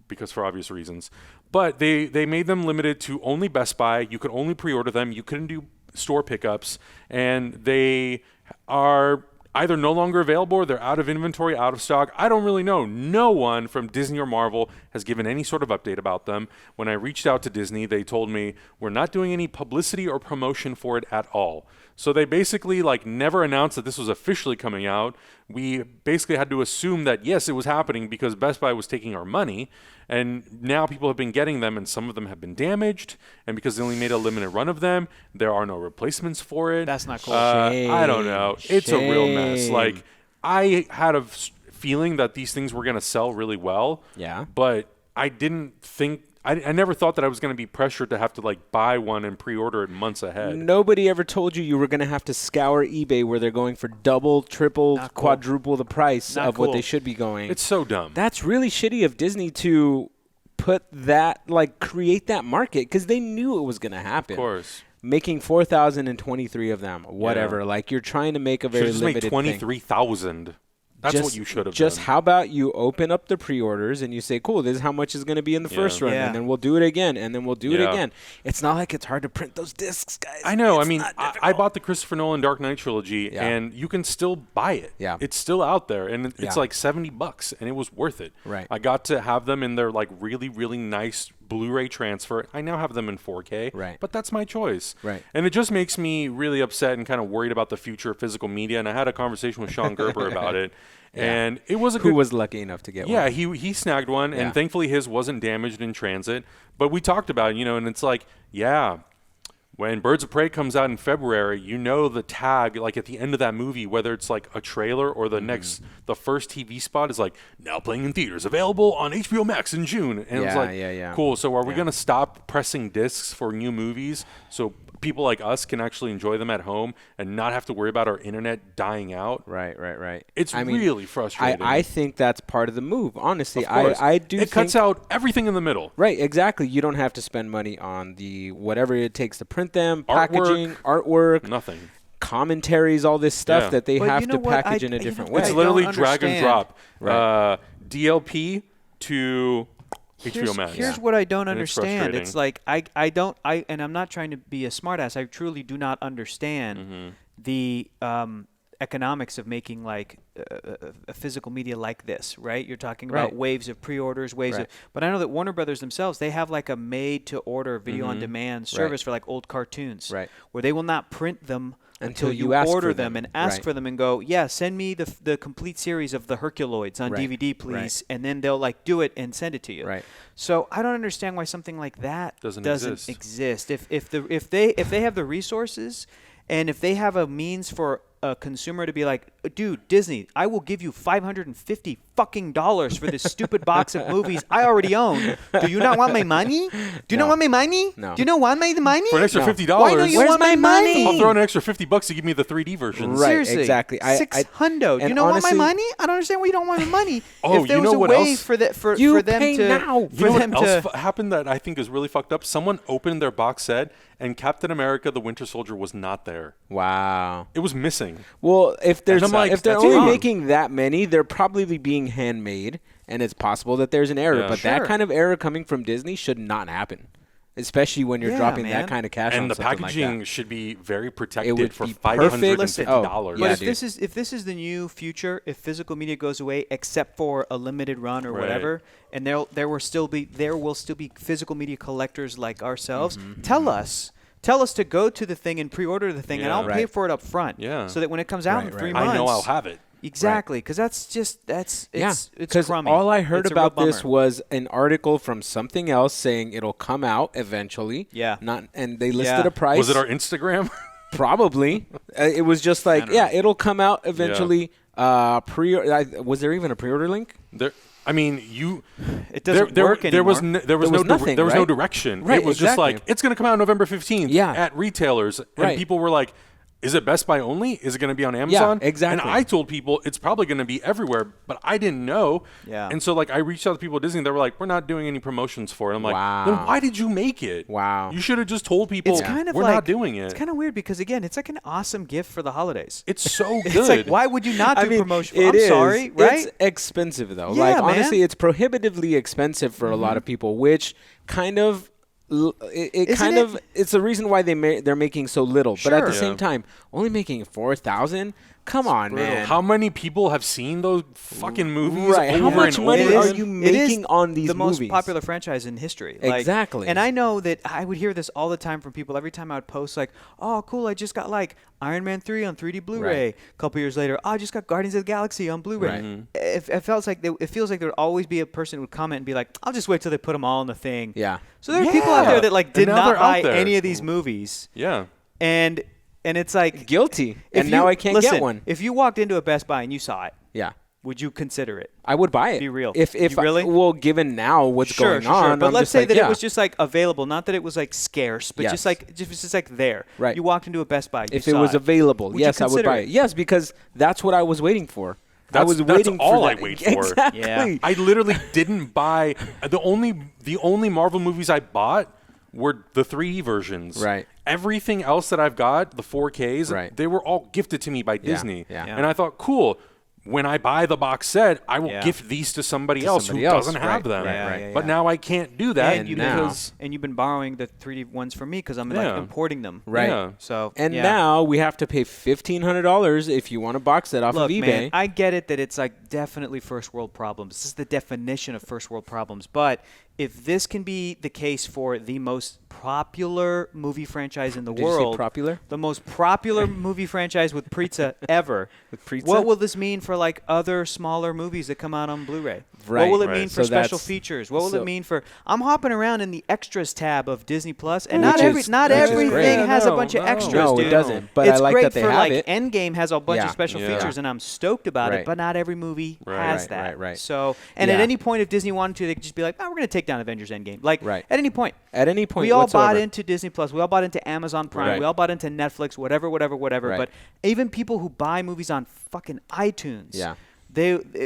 because for obvious reasons. But they made them limited to only Best Buy. You could only pre-order them. You couldn't do store pickups, and they are. either no longer available or they're out of inventory, out of stock. I don't really know. No one from Disney or Marvel has given any sort of update about them. When I reached out to Disney, they told me we're not doing any publicity or promotion for it at all. So they basically like never announced that this was officially coming out. We basically had to assume that yes, it was happening because Best Buy was taking our money. And now people have been getting them, and some of them have been damaged. And because they only made a limited run of them, there are no replacements for it. That's not cool. I don't know. It's a real mess. Like, I had a feeling that these things were going to sell really well. Yeah. But I didn't think... I never thought that I was going to be pressured to have to like buy one and pre-order it months ahead. Nobody ever told you were going to have to scour eBay where they're going for double, triple, quadruple the price of what they should be going. It's so dumb. That's really shitty of Disney to put that, like, create that market because they knew it was going to happen. Of course. Making 4,023 of them, whatever. Yeah. Like, you're trying to make a very limited thing. 23,000. That's what you should have done. How about you open up the pre-orders and you say, cool, this is how much is going to be in the first run, and then we'll do it again, and then we'll do it again. It's not like it's hard to print those discs, guys. I know. I bought the Christopher Nolan Dark Knight trilogy, and you can still buy it. Yeah. It's still out there, and it's like $70, and it was worth it. Right. I got to have them in their like really, really nice Blu-ray transfer. I now have them in 4K, right? But that's my choice, right? And it just makes me really upset and kind of worried about the future of physical media. And I had a conversation with Sean Gerber about it, and it was who was lucky enough to get one. Yeah, he snagged one, and thankfully his wasn't damaged in transit. But we talked about it, and it's like, when Birds of Prey comes out in February, the tag, like at the end of that movie, whether it's like a trailer or the the first TV spot is like, now playing in theaters, available on HBO Max in June. And it was like, cool. So are we going to stop pressing discs for new movies so people like us can actually enjoy them at home and not have to worry about our internet dying out? Right. It's really frustrating. I think that's part of the move, honestly. I do it cuts out everything in the middle. Right, exactly. You don't have to spend money on the whatever it takes to print them, packaging, artwork, nothing. Commentaries, all this stuff that they have to package in a different way. It's literally drag and drop. DLP to HBO Max. Here's what I don't understand. It's like and I'm not trying to be a smartass. I truly do not understand the economics of making like a physical media like this, right? You're talking about waves of pre-orders, but I know that Warner Brothers themselves, they have like a made-to-order video-on-demand service for like old cartoons, where they will not print them until you order them and ask for them and go, send me the complete series of the Herculoids on DVD, please, and then they'll like do it and send it to you. Right. So I don't understand why something like that doesn't exist. If they have the resources, and if they have a means for a consumer to be like, dude, Disney, I will give you $550 fucking for this stupid box of movies I already own. Do you not want my money? Do you not want my money? No. Do you not want my money? For an extra $50. Why don't you want my money? I'll throw an extra $50 to give me the 3D version. Right, seriously, exactly. $600. You don't want my money? I don't understand why you don't want my money. Oh, if there you was know a what way else? for them to You know what else happened that I think is really fucked up? Someone opened their box set and Captain America: The Winter Soldier was not there. Wow. It was missing. Well, if they're only making that many, they're probably being handmade, and it's possible that there's an error. But that kind of error coming from Disney should not happen, especially when you're dropping that kind of cash on something like that. And the packaging should be very protected for $550. But if this is the new future, if physical media goes away except for a limited run or whatever, and there will still be physical media collectors like ourselves, tell us to go to the thing and pre-order the thing, and I'll pay for it up front. So that when it comes out in 3 months, I know I'll have it. Exactly, because it's crummy. All I heard about this was an article from something else saying it'll come out eventually. And they listed a price. Was it our Instagram? Probably. It was just like, it'll come out eventually. Was there even a pre-order link? It doesn't work anymore. There was no direction. Right, it was just like, it's going to come out November 15th at retailers. And people were like, is it Best Buy only? Is it going to be on Amazon? Yeah, exactly. And I told people it's probably going to be everywhere, but I didn't know. And so like I reached out to people at Disney. They were like, we're not doing any promotions for it. I'm like, then why did you make it? Wow. You should have just told people we're not doing it. It's kind of weird because, again, it's like an awesome gift for the holidays. It's so good. It's like, why would you not do promotion? I'm sorry, right? It's expensive, though. Yeah, honestly, it's prohibitively expensive for a lot of people, which kind of... It's the reason why they're making so little, but at the same time, only making 4,000 Come on, man. How many people have seen those fucking movies Right. over How much and money over? are you making on these movies? The most popular franchise in history. Exactly. And I know that I would hear this all the time from people. Every time I would post like, oh, cool, I just got like Iron Man 3 on 3D Blu-ray. Right. A couple years later, oh, I just got Guardians of the Galaxy on Blu-ray. Right. It feels like there would always be a person who would comment and be like, I'll just wait till they put them all in the thing. Yeah. So there are people out there that like did now not they're out buy there. any of these movies. Yeah. And it's like Guilty. if And now I can't listen, get one. If you walked into a Best Buy and you saw it, Yeah. would you consider it? I would buy it. Be real. If You really? well, given now what's going on, But I'm let's just say like, that yeah. it was just like available, not that it was like scarce, but Yes. just like there. Right. You walked into a Best Buy. If you it saw was available, Would you yes, I would consider buy it? it. Yes, because that's what I was waiting for. I was That's waiting all for I that. wait for. Exactly. Yeah. I literally didn't buy the only Marvel movies I bought were the 3D versions. Right. Everything else that I've got, the 4Ks, Right. they were all gifted to me by Disney. yeah. And I thought, cool. When I buy the box set, I will Yeah. gift these to somebody To else somebody who else. doesn't Right, have them. right, right. Yeah, But now I can't do that And because you've been borrowing the 3D ones from me because I'm Yeah. like importing them. Right. Yeah. So And yeah. now we have to pay $1,500 if you want a box set off Look, of eBay. man, I get it that it's like definitely first world problems. This is the definition of first world problems. But if this can be the case for the most popular movie franchise in the Did you say world, popular? the most popular movie franchise with pizza ever, With pizza? what will this mean for like other smaller movies that come out on Blu-ray? Right, what will it right. mean for So special that's- features? What will so- it mean for? I'm hopping around in the extras tab of Disney Plus, and Which not is- not which is everything great. has a No, bunch of no. extras. No, dude. it doesn't. But it's I like great that they for have like it. Endgame has a bunch Yeah. of special Yeah. features, and I'm stoked about Right. it. But not every movie Right. has Right, that. right. So, and at Yeah. any point, if Disney wanted to, they could just be like, "Oh, we're going to take down Avengers Endgame." Like, Right. at any point. At any point We all whatsoever. bought into Disney Plus. We all bought into Amazon Prime. Right. We all bought into Netflix. Whatever. Right. But even people who buy movies on fucking iTunes. Yeah.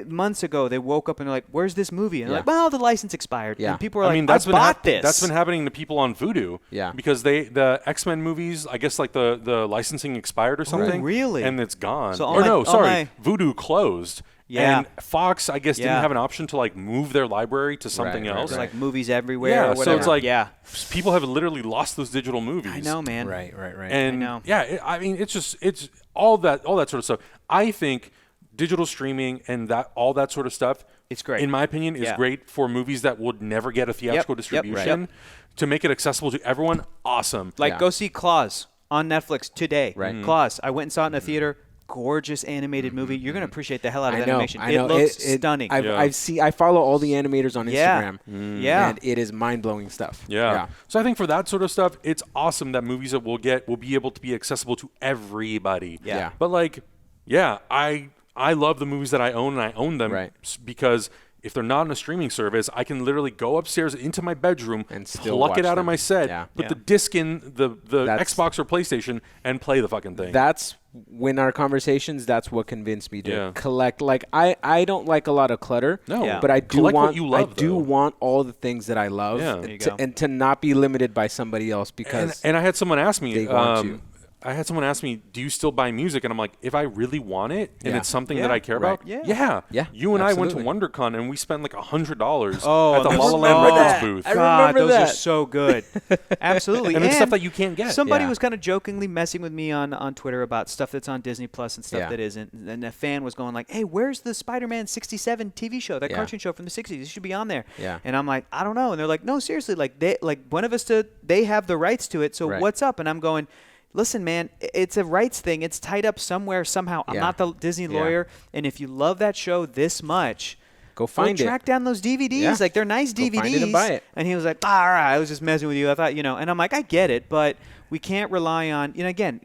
Months ago they woke up and they're like, "Where's this movie?" And they're Yeah. like, "Well, the license expired." Yeah. And people were like, that's "I bought this." That's been happening to people on Vudu. Yeah. Because the X-Men movies, I guess like the licensing expired or something. really? And it's gone. So all or my- no, all sorry, my- Vudu closed. Yeah. And Fox, I guess, Yeah. didn't have an option to like move their library to something Right, else. They're like movies everywhere. Yeah, or whatever. so it's like yeah, people have literally lost those digital movies. I know, man. Right. And know. yeah, I mean, it's all that sort of stuff. I think digital streaming and all that sort of stuff. It's great. in my opinion, is Yeah. great for movies that would never get a theatrical Yep, distribution. yep. To make it accessible to everyone, awesome. Like Yeah. go see Claws on Netflix today. Right. Claws. I went and saw it in a theater. Gorgeous animated movie. You're gonna appreciate the hell out of I that know. animation. I It know. looks stunning. I follow all the animators on Yeah. Instagram. Yeah. And it is mind-blowing stuff. Yeah. So I think for that sort of stuff, it's awesome that movies that we'll get will be able to be accessible to everybody. Yeah. But like, yeah, I love the movies that I own, and I own them Right. because if they're not on a streaming service, I can literally go upstairs into my bedroom And still pluck it watch out of them. my set, Yeah. put Yeah. the disc in the That's- Xbox or PlayStation, and play the fucking thing. That's when our conversations, that's what convinced me to Yeah. collect. Like I don't like a lot of clutter. No. Yeah. But I do Collect what want you love, I do though. want all the things that I love Yeah. There you go. and to not be limited by somebody else because and I had someone ask me, they want to. I had someone ask me, do you still buy music? And I'm like, if I really want it and Yeah. it's something Yeah. that I care Right. about, Yeah. Yeah, You and I went to absolutely. WonderCon and we spent like $100 Oh, at the those- La La Land oh, Records that. booth. I God, remember those are that. so good. Absolutely. And it's stuff that you can't get. Somebody Yeah. was kind of jokingly messing with me on Twitter about stuff that's on Disney Plus and stuff Yeah. that isn't. And a fan was going like, "Hey, where's the Spider-Man 67 TV show? That Yeah. cartoon show from the 60s? It should be on there." Yeah. And I'm like, "I don't know." And they're like, "No, seriously, like Buena Vista, they have the rights to it. So Right. what's up?" And I'm going, "Listen, man, it's a rights thing. It's tied up somewhere somehow. I'm Yeah. not the Disney Yeah. lawyer. And if you love that show this much, go find it. track down those DVDs. Yeah. Like, they're nice Go DVDs. find it and buy it. And he was like, all right, I was just messing with you. I thought, and I'm like, I get it, but we can't rely on, again,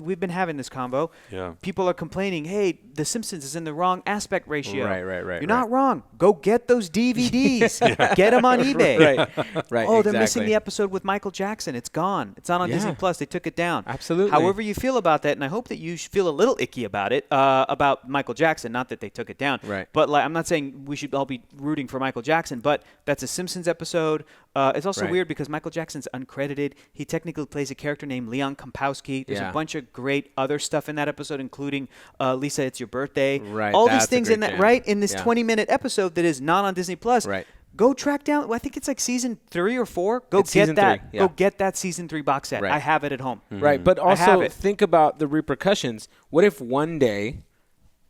we've been having this convo. Yeah. People are complaining, hey, The Simpsons is in the wrong aspect ratio. Right. You're not wrong. Go get those DVDs. Get them on eBay. Right. Oh, they're missing exactly. the episode with Michael Jackson. It's gone. It's not on Yeah. Disney Plus. They took it down. Absolutely. However you feel about that, and I hope that you feel a little icky about it, about Michael Jackson, not that they took it down. Right. But I'm not saying we should all be rooting for Michael Jackson, but that's a Simpsons episode. It's also Right. weird because Michael Jackson's uncredited. He technically plays a character named Leon Kompowski. There's Yeah. a bunch of great other stuff in that episode, including Lisa, It's Your Birthday. Right, All that's these a things great in that, jam. right? In this Yeah. 20-minute episode that is not on Disney Plus. Right. Go track down. Well, I think it's like season 3 or 4. Go get that. Go get that season 3 box set. Right. I have it at home. Right, but also think about the repercussions. What if one day,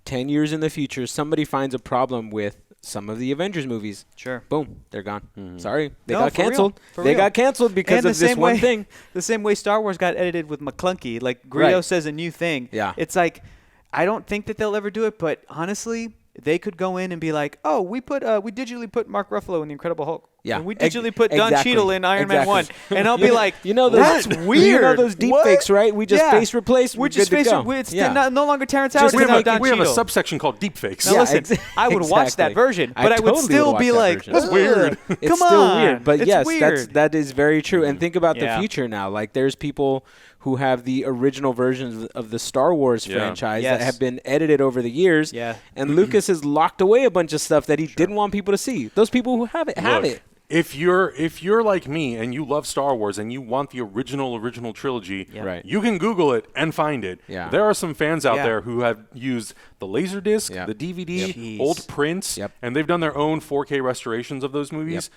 10 years in the future, somebody finds a problem with some of the Avengers movies? Sure. Boom, they're gone. Sorry, they No, got canceled. For They real. got canceled because of this one thing. The same way Star Wars got edited with McClunky. Like Griot says a new thing. Yeah. It's like, I don't think that they'll ever do it, but honestly, they could go in and be like, oh, we digitally put Mark Ruffalo in the Incredible Hulk. Yeah. And we digitally put Don Cheadle in Iron Man 1. And I'll be like, that's weird. You know those deep fakes, right? We just face replace. We're just face replace. It's no longer Terrence Howard. We have a subsection called deepfakes. Now listen, I would watch that version, but I would still be like, that's weird. It's still weird. But yes, that is very true. And think about the future now. Like there's people who have the original versions of the Star Wars franchise that have been edited over the years. Yeah. And Lucas has locked away a bunch of stuff that he didn't want people to see. Those people who have it have it. If you're like me and you love Star Wars and you want the original trilogy, you can Google it and find it. Yeah. There are some fans out there who have used the Laserdisc, the DVD, old prints, and they've done their own 4K restorations of those movies.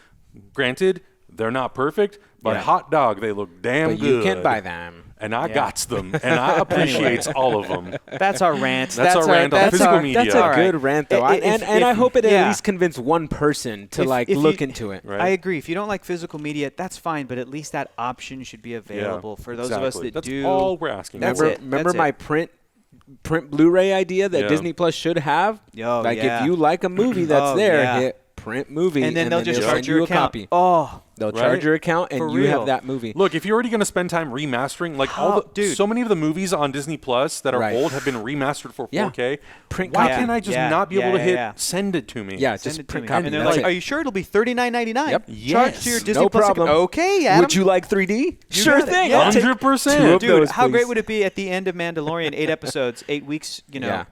Granted, they're not perfect, but hot dog, they look damn good. You can buy them. And I got them, and I appreciate all of them. That's our rant. That's our rant on physical media. That's a good rant, though. And I hope it at least convinced one person to look into it. Right? I agree. If you don't like physical media, that's fine, but at least that option should be available for those of us that do. That's all we're asking. Remember my print Blu-ray idea that Disney Plus should have? If you like a movie that's hit print movie, and then they'll just charge your account. Copy. Oh, they'll charge your account, and you have that movie. Look, if you're already going to spend time remastering, like so many of the movies on Disney Plus that are old have been remastered for 4K. Why can't I just not be able to hit send it to me? Yeah, just print copy. And they're like, "Are you sure it'll be $39.99?" Yep. Charged to your Disney Plus problem. Okay, Adam. Would you like 3D? Sure thing. 100%. Dude, how great would it be at the end of Mandalorian, 8 episodes, 8 weeks,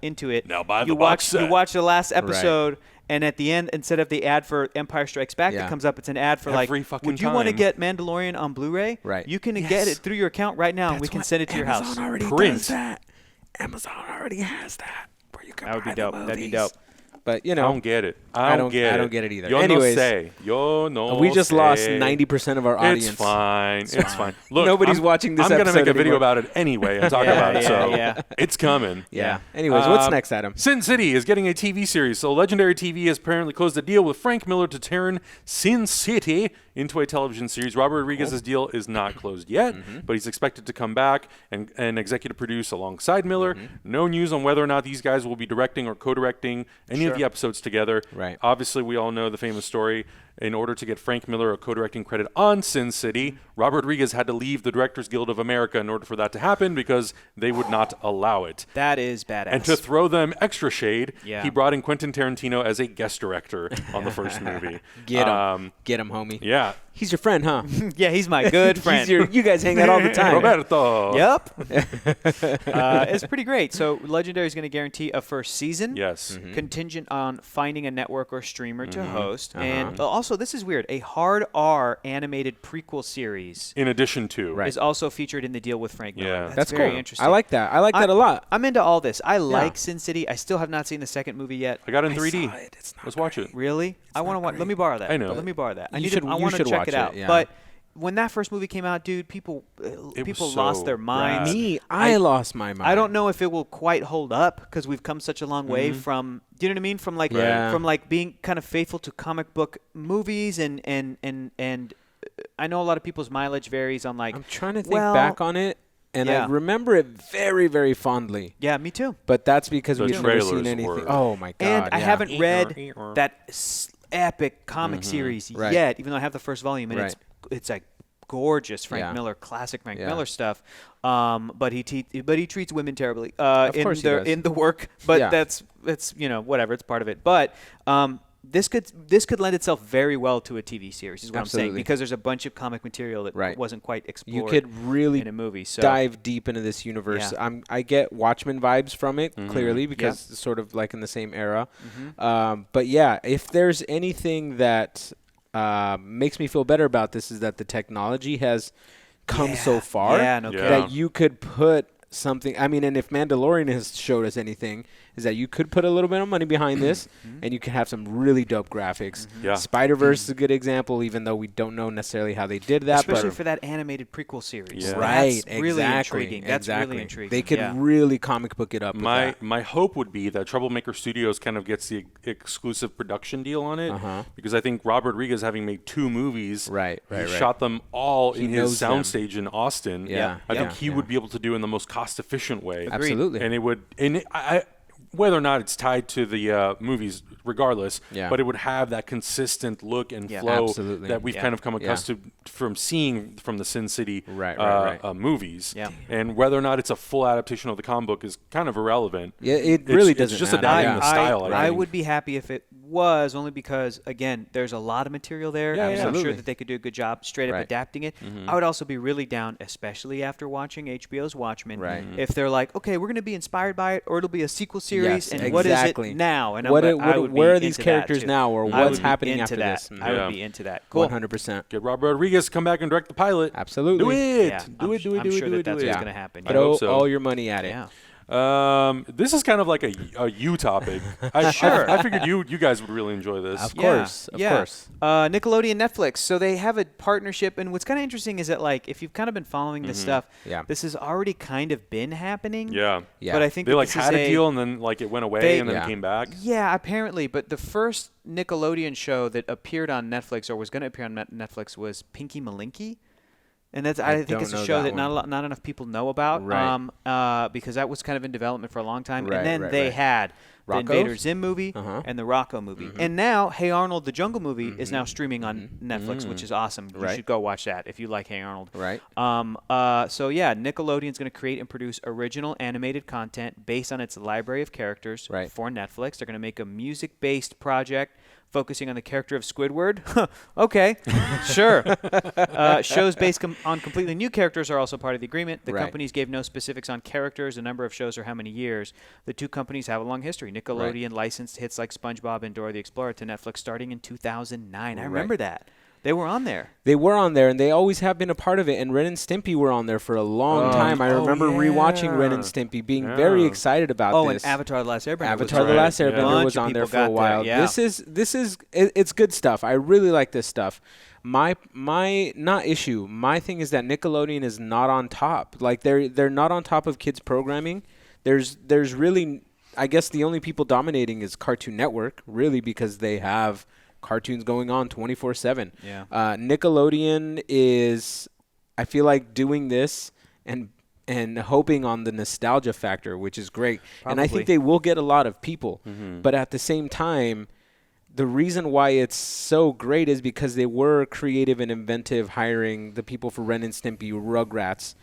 into it? Now buy the you box set. You watch the last episode. And at the end, instead of the ad for Empire Strikes Back that comes up, it's an ad for would you want to get Mandalorian on Blu-ray? Right. You can get it through your account right now, and we can send it to your house. Amazon already has that. Where you can that would be dope. That'd be dope. But I don't get it. I don't get it either. Anyways, we just lost 90% of our audience. It's fine. It's fine. Look, nobody's watching this. I'm going to make a video about it anyway and talk about it. So it's coming. Yeah. Anyways, what's next, Adam? Sin City is getting a TV series. So Legendary TV has apparently closed a deal with Frank Miller to turn Sin City into a television series. Robert Rodriguez's deal is not closed yet, but he's expected to come back and executive produce alongside Miller. No news on whether or not these guys will be directing or co-directing any of the episodes together. Right. Obviously, we all know the famous story. In order to get Frank Miller a co-directing credit on Sin City, Robert Rodriguez had to leave the Directors Guild of America in order for that to happen because they would not allow it. That is badass. And to throw them extra shade, he brought in Quentin Tarantino as a guest director on the first movie. Get him, homie. Yeah. He's your friend, huh? Yeah, he's my good friend. You guys hang out all the time. Roberto. Yep. It's pretty great. So Legendary is going to guarantee a first season. Yes. Contingent on finding a network or streamer to host. And also, this is weird, a hard R animated prequel series. In addition to. Is also featured in the deal with Frank Miller. Yeah. That's very interesting. I like that. I like that a lot. I'm into all this. I like Sin City. I still have not seen the second movie yet. I got it in 3D. Let's watch it. Really? I want to watch. Let me borrow that. I know. Let me borrow that. I want to check it out. But when that first movie came out, dude, people lost their minds. I lost my mind. I don't know if it will quite hold up because we've come such a long way from. Do you know what I mean? From from being kind of faithful to comic book movies and I know a lot of people's mileage varies on I'm trying to think back on it. And I remember it very, very fondly. Yeah, me too. But that's because we've never seen anything. Oh, my God. And I haven't read that epic comic series yet, even though I have the first volume. And it's like gorgeous Frank Miller, classic Frank Miller stuff. But he treats women terribly in the work. But it's whatever. It's part of it. But this could lend itself very well to a TV series, is what I'm saying, because there's a bunch of comic material that wasn't quite explored. You could really in a movie, dive deep into this universe. Yeah. I get Watchmen vibes from it clearly because it's sort of like in the same era. But yeah, if there's anything that makes me feel better about this is that the technology has come so far that you could put something. I mean, and if Mandalorian has showed us anything, is that you could put a little bit of money behind this, and you can have some really dope graphics. Yeah. Spider-Verse is a good example, even though we don't know necessarily how they did that. Especially for that animated prequel series. Yeah. Right, That's really exactly. intriguing. That's really intriguing. They could really comic book it up. My hope would be that Troublemaker Studios kind of gets the exclusive production deal on it, because I think Rob Rodriguez, having made 2 movies, he shot them all in his soundstage in Austin. I think he would be able to do it in the most cost-efficient way. Absolutely. And it would, whether or not it's tied to the movies, regardless, but it would have that consistent look and flow that we've kind of come accustomed from seeing from the Sin City movies. And whether or not it's a full adaptation of the comic book is kind of irrelevant. Yeah, it really doesn't. It's just matter. adapting the style. I would be happy if it was, only because, again, there's a lot of material there. I'm sure that they could do a good job straight up adapting it. I would also be really down, especially after watching HBO's Watchmen, if they're like, okay, we're going to be inspired by it, or it'll be a sequel series. And what is it now? And where are these characters now, or what's happening after this? I would be into that. Cool. 100%. Get Rob Rodriguez to come back and direct the pilot. Absolutely. Do it. Yeah. Do it. I'm sure that's what's going to happen. Throw all your money at it. Yeah. This is kind of like a you topic. I figured you guys would really enjoy this. Of course. Nickelodeon, Netflix. So they have a partnership, and what's kind of interesting is that, like, if you've kind of been following this stuff, this has already kind of been happening. Yeah. But I think they had a deal, and then it went away, and then it came back. Yeah, apparently. But the first Nickelodeon show that appeared on Netflix, or was going to appear on Netflix, was Pinky Malinky. And that's I think it's a show that not enough people know about, because that was kind of in development for a long time. And then they had the Invader Zim movie and the Rocco movie. And now Hey Arnold, the Jungle movie, is now streaming on Netflix, which is awesome. You should go watch that if you like Hey Arnold. So Nickelodeon's going to create and produce original animated content based on its library of characters for Netflix. They're going to make a music-based project focusing on the character of Squidward. Okay, sure. Shows based on completely new characters are also part of the agreement. The companies gave no specifics on characters, the number of shows, or how many years. The two companies have a long history. Nickelodeon licensed hits like SpongeBob and Dora the Explorer to Netflix starting in 2009. I remember that. They were on there. They were on there, and they always have been a part of it. And Ren and Stimpy were on there for a long time. I remember rewatching Ren and Stimpy, being very excited about this. Oh, and Avatar: The Last Airbender. Avatar: The Last Airbender was on there for a while. This is it's good stuff. I really like this stuff. My not issue. My thing is that Nickelodeon is not on top. Like they're not on top of kids programming. There's really, I guess the only people dominating is Cartoon Network, really, because they have cartoons going on 24/7. Nickelodeon is, I feel like, doing this and hoping on the nostalgia factor, which is great. Probably. And I think they will get a lot of people. But at the same time, the reason why it's so great is because they were creative and inventive, hiring the people for Ren and Stimpy, Rugrats,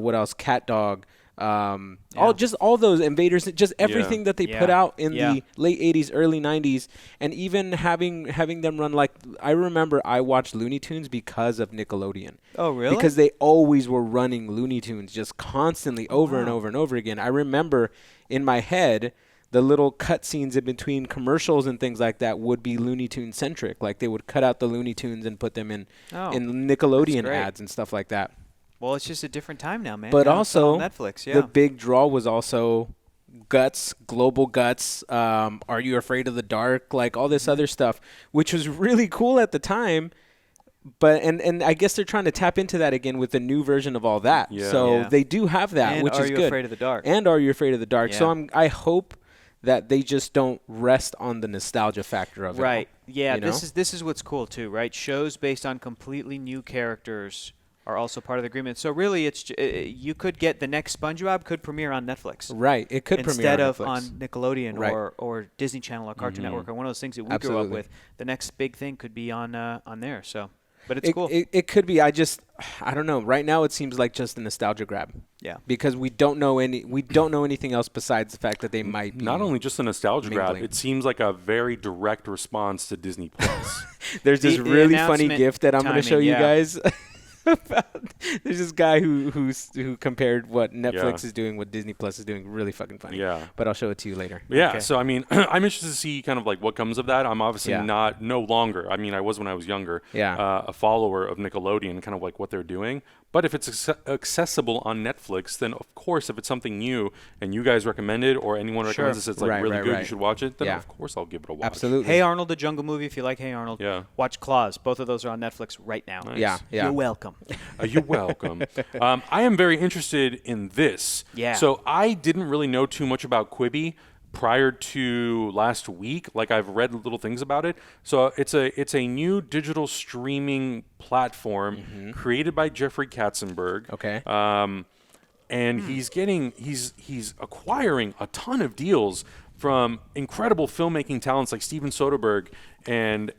what else? Cat Dog. All those Invaders, just everything that they put out in the late 80s, early 90s, and even having them run, like, I remember I watched Looney Tunes because of Nickelodeon. Oh, really? Because they always were running Looney Tunes just constantly over and over and over again. I remember in my head the little cutscenes in between commercials and things like that would be Looney Tune centric. Like they would cut out the Looney Tunes and put them in Nickelodeon ads and stuff like that. Well, it's just a different time now, man. But also, Netflix, the big draw was also Guts, Global Guts, Are You Afraid of the Dark, like all this other stuff, which was really cool at the time. But and I guess they're trying to tap into that again with the new version of all that. So they do have that, and which is good. Are You Afraid of the Dark? And Are You Afraid of the Dark? So I hope that they just don't rest on the nostalgia factor of it. Right. Yeah. This is what's cool too. Right. Shows based on completely new characters are also part of the agreement. So really, it's you could get the next SpongeBob could premiere on Netflix. Right. It could instead premiere of on Nickelodeon or Disney Channel or Cartoon Network or one of those things that we grew up with. The next big thing could be on there. So, but it's cool. It could be. I don't know. Right now, it seems like just a nostalgia grab. Yeah. Because we don't know anything else besides the fact that they might be not only just a nostalgia grab. It seems like a very direct response to Disney Plus. There's this really funny GIF that I'm going to show you guys. There's this guy who compared what Netflix is doing, what Disney Plus is doing. Really fucking funny. Yeah. But I'll show it to you later. Yeah. Okay. So I mean, I'm interested to see kind of like what comes of that. I'm obviously no longer. I mean, I was when I was younger. Yeah. A follower of Nickelodeon, kind of like what they're doing. But if it's accessible on Netflix, then of course, if it's something new and you guys recommend it or anyone recommends this, it's like really good, you should watch it, then of course I'll give it a watch. Absolutely. Hey Arnold, the Jungle Movie, if you like Hey Arnold, watch Claws. Both of those are on Netflix right now. Nice. Yeah. You're welcome. You're welcome. I am very interested in this. Yeah. So I didn't really know too much about Quibi prior to last week. Like I've read little things about it. So it's a new digital streaming platform created by Jeffrey Katzenberg. Okay. And he's acquiring a ton of deals from incredible filmmaking talents like Steven Soderbergh and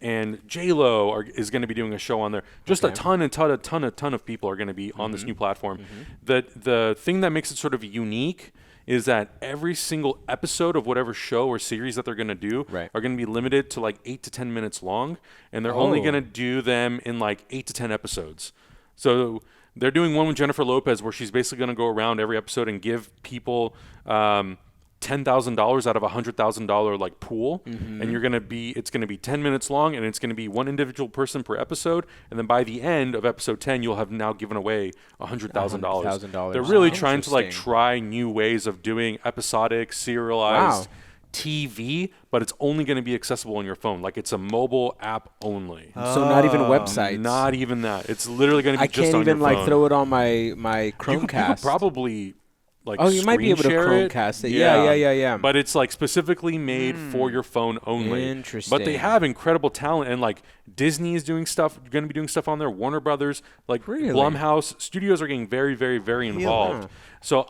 J-Lo is going to be doing a show on there. Just a ton of people are going to be on this new platform. The thing that makes it sort of unique is that every single episode of whatever show or series that they're going to do are going to be limited to like 8 to 10 minutes long, and they're only going to do them in like 8 to 10 episodes. So they're doing one with Jennifer Lopez where she's basically going to go around every episode and give people $10,000 out of $100,000 like pool, and it's going to be 10 minutes long, and it's going to be one individual person per episode, and then by the end of episode 10 you'll have now given away $100,000. They're really trying to like try new ways of doing episodic serialized TV, but it's only going to be accessible on your phone. Like it's a mobile app only. So not even websites. Not even that. It's literally going to be just on your phone. I can't even like throw it on my Chromecast. You could probably like you might be able to Chromecast it. Yeah. But it's like specifically made for your phone only. Interesting. But they have incredible talent, and like Disney is doing stuff, going to be doing stuff on there. Warner Brothers, like Blumhouse studios are getting very, very, very involved. So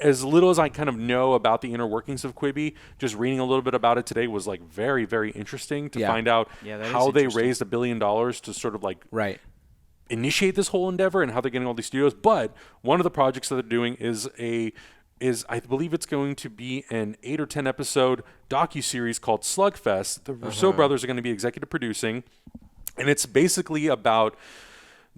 as little as I kind of know about the inner workings of Quibi, just reading a little bit about it today was like very, very interesting to find out how they raised $1 billion to sort of like initiate this whole endeavor and how they're getting all these studios. But one of the projects that they're doing is I believe it's going to be an 8 or 10 episode docuseries called Slugfest. The Rousseau brothers are going to be executive producing, and it's basically about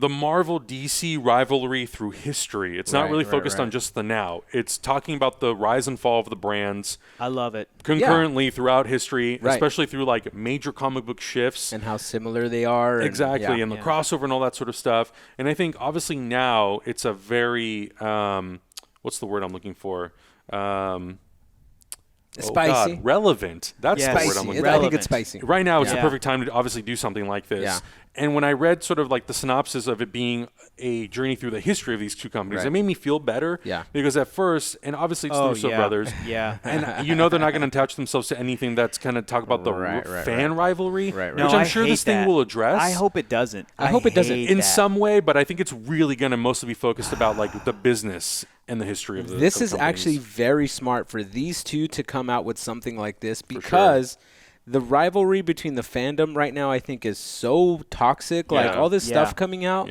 the Marvel DC rivalry through history. It's not really focused on just the now. It's talking about the rise and fall of the brands. I love it. Concurrently throughout history, especially through like major comic book shifts. And how similar they are. Exactly, and the crossover and all that sort of stuff. And I think obviously now it's a very, what's the word I'm looking for? Spicy. God, relevant. That's the word I'm looking for. I think it's spicy. Right now it's the perfect time to obviously do something like this. Yeah. And when I read sort of like the synopsis of it being a journey through the history of these two companies, it made me feel better. Yeah. Because at first, and obviously it's the Russo brothers. Yeah. And they're not going to attach themselves to anything that's going to talk about the fan rivalry, which I'm sure this thing will address. I hope it doesn't. I hope it doesn't. In some way, but I think it's really going to mostly be focused about like the business and the history of the This is actually very smart for these two to come out with something like this because the rivalry between the fandom right now, I think, is so toxic. Like all this stuff coming out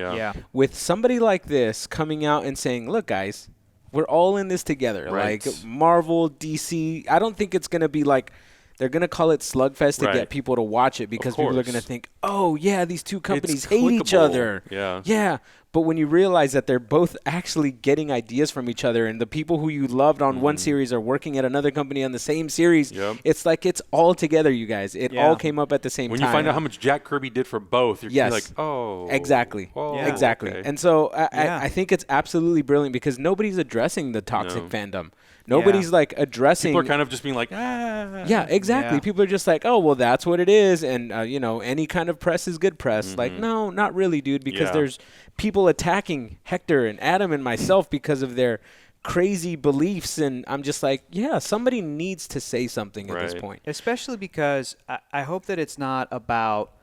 with somebody like this coming out and saying, look, guys, we're all in this together. Like Marvel, DC. I don't think it's going to be like they're going to call it Slugfest to get people to watch it because people are going to think, oh, yeah, these two companies hate each other. Yeah. But when you realize that they're both actually getting ideas from each other and the people who you loved on one series are working at another company on the same series, it's like it's all together, you guys. It all came up at the same time. When you find out how much Jack Kirby did for both, you're like, oh. Exactly. Exactly. Okay. And so I think it's absolutely brilliant because nobody's addressing the toxic fandom. Nobody's like addressing. People are kind of just being like, ah. Yeah, exactly. People are just like, oh, well, that's what it is. And, any kind of press is good press. Like, no, not really, dude, because there's people attacking Hector and Adam and myself because of their crazy beliefs. And I'm just like, yeah, somebody needs to say something at this point. Especially because I hope that it's not about,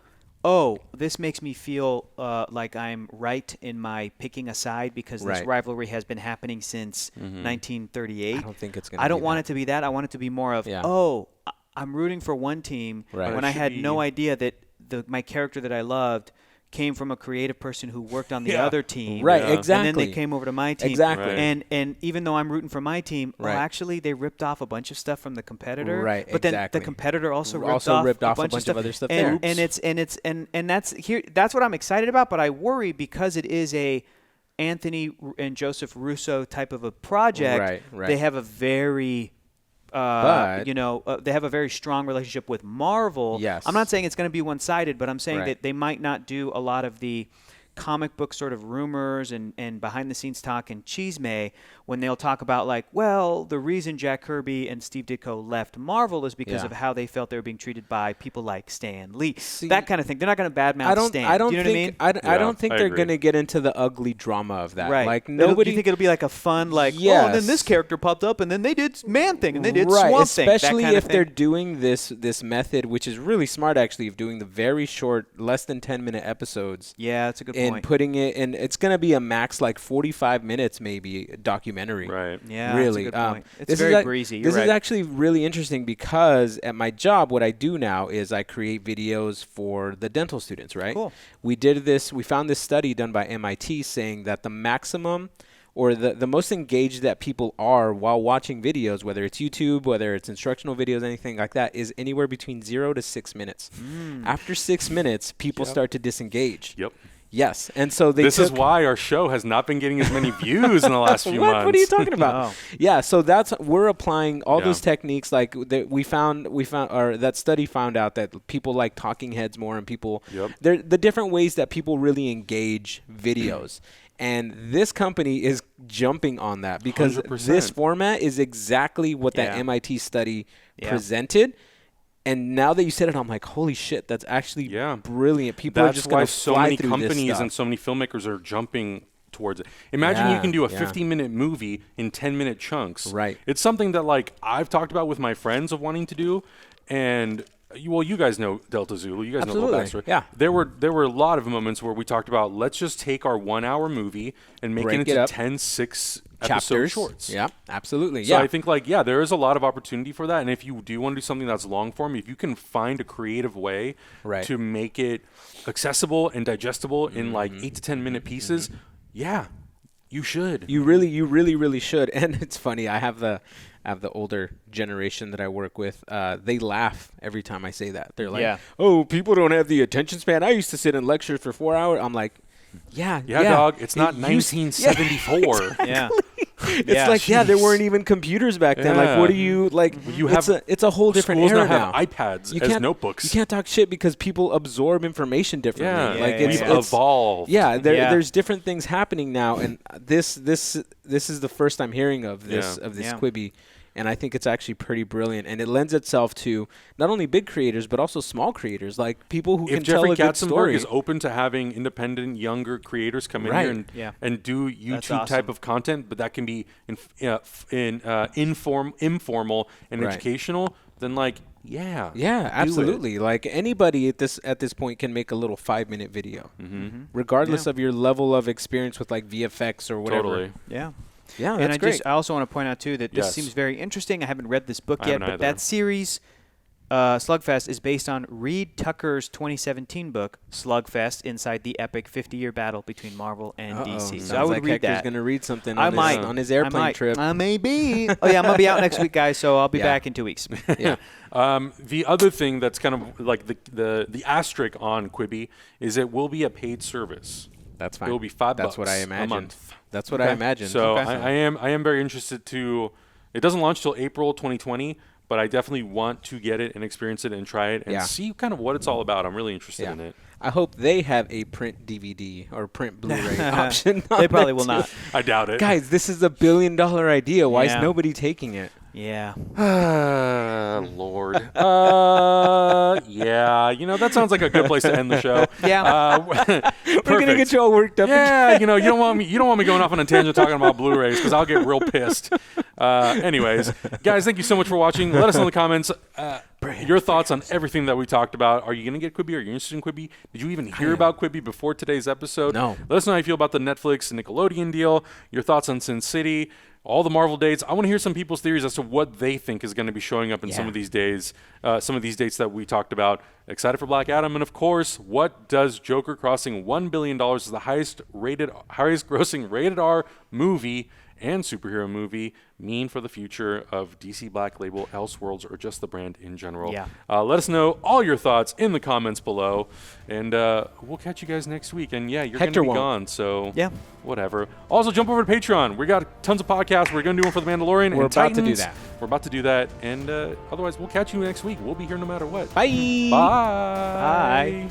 oh, this makes me feel like I'm right in my picking a side because this rivalry has been happening since 1938. I don't think it's going to be I don't want it to be that. I want it to be more of, oh, I'm rooting for one team when I had no idea that my character that I loved came from a creative person who worked on the other team. Right, exactly. And then they came over to my team. Exactly. Right. And even though I'm rooting for my team, well, actually they ripped off a bunch of stuff from the competitor. Right, but then the competitor also ripped off a bunch of other stuff. And that's what I'm excited about, but I worry because it is a Anthony and Joseph Russo type of a project. Right. They have a very they have a very strong relationship with Marvel. Yes. I'm not saying it's going to be one-sided, but I'm saying that they might not do a lot of the comic book sort of rumors and behind-the-scenes talk and chisme when they'll talk about like, well, the reason Jack Kirby and Steve Ditko left Marvel is because of how they felt they were being treated by people like Stan Lee. that kind of thing. They're not going to badmouth Stan. I don't do you know think, what I mean? I don't think they're going to get into the ugly drama of that. Right. Like nobody. Do you think it'll be like a fun like, oh, and then this character popped up, and then they did Man-Thing, and they did Swamp Thing. Especially if they're doing this method, which is really smart actually, of doing the very short, less than 10-minute episodes. Yeah, that's a good point. And putting it in, it's going to be a max like 45 minutes maybe documentary. Right. Yeah, really. That's a good point. It's very breezy. This is actually really interesting because at my job, what I do now is I create videos for the dental students, right? Cool. We found this study done by MIT saying that the maximum or the most engaged that people are while watching videos, whether it's YouTube, whether it's instructional videos, anything like that, is anywhere between 0 to 6 minutes. After 6 minutes, people start to disengage. Yep. Yes, and so this is why our show has not been getting as many views in the last few months. What are you talking about? Yeah, so we're applying all those techniques. Like that study found out that people like talking heads more, and people the different ways that people really engage videos. And this company is jumping on that because 100%. This format is exactly what that MIT study presented. And now that you said it, I'm like, holy shit, that's actually brilliant. People are just going to fly through this stuff. That's why so many companies and so many filmmakers are jumping towards it. Imagine you can do a 50-minute movie in 10-minute chunks. Right. It's something that like I've talked about with my friends of wanting to do, and you guys know Delta Zulu. You guys know the backstory. Yeah. There were a lot of moments where we talked about let's just take our 1 hour movie and make it into 10 6-episode shorts. Yeah, absolutely. So I think there is a lot of opportunity for that. And if you do want to do something that's long form, if you can find a creative way to make it accessible and digestible in like 8 to 10 minute pieces, you should. You really should. And it's funny. I have the older generation that I work with. They laugh every time I say that. They're like, "Oh, people don't have the attention span. I used to sit in lectures for 4 hours." I'm like, yeah, dog. It's not 1974. Exactly. Yeah. It's like, there weren't even computers back then. Like, what do you like? It's a whole different era now. Have iPads as notebooks. You can't talk shit because people absorb information differently. We've evolved. There's different things happening now, and this is the first I'm hearing of this Quibi. And I think it's actually pretty brilliant. And it lends itself to not only big creators, but also small creators, like people who can tell a good story. If Jeffrey Katzenberg is open to having independent, younger creators come in here and do YouTube type of content, but that can be informal and educational, then absolutely. Like anybody at this point can make a little 5-minute video, regardless of your level of experience with like VFX or whatever. Totally. Yeah. Yeah, that's great. I also want to point out, too, that this seems very interesting. I haven't read this book yet, but that series, Slugfest, is based on Reed Tucker's 2017 book, Slugfest, Inside the Epic 50-Year Battle Between Marvel and DC. So I would read that. Hector's going to read something on his airplane trip. I may be. Oh, yeah, I'm going to be out next week, guys, so I'll be back in 2 weeks. Yeah. The other thing that's kind of like the asterisk on Quibi is it will be a paid service. That's fine. It will be $5 That's what I imagined. a month. That's what I imagined. So I am very interested to. It doesn't launch till April 2020, but I definitely want to get it and experience it and try it and see kind of what it's all about. I'm really interested in it. I hope they have a print DVD or print Blu-ray option. They probably will not. I doubt it. Guys, this is $1 billion idea. Why is nobody taking it? Yeah. Lord. That sounds like a good place to end the show. Yeah. We're gonna get you all worked up. Yeah, you don't want me going off on a tangent talking about Blu-rays because I'll get real pissed. Anyways, guys, thank you so much for watching. Let us know in the comments your thoughts on everything that we talked about. Are you gonna get Quibi? Are you interested in Quibi? Did you even hear about Quibi before today's episode? No. Let us know how you feel about the Netflix and Nickelodeon deal. Your thoughts on Sin City. all the Marvel dates. I want to hear some people's theories as to what they think is going to be showing up in some of these days, some of these dates that we talked about. Excited for Black Adam. And, of course, what does Joker crossing $1 billion as the highest grossing rated R movie and superhero movie mean for the future of DC Black Label, Elseworlds, or just the brand in general? Yeah. Let us know all your thoughts in the comments below, and we'll catch you guys next week. And, yeah, you're going to be gone, so whatever. Also, jump over to Patreon. We got tons of podcasts. We're going to do one for The Mandalorian We're and about Titans. to do that. We're about to do that, and otherwise, we'll catch you next week. We'll be here no matter what. Bye. Bye. Bye.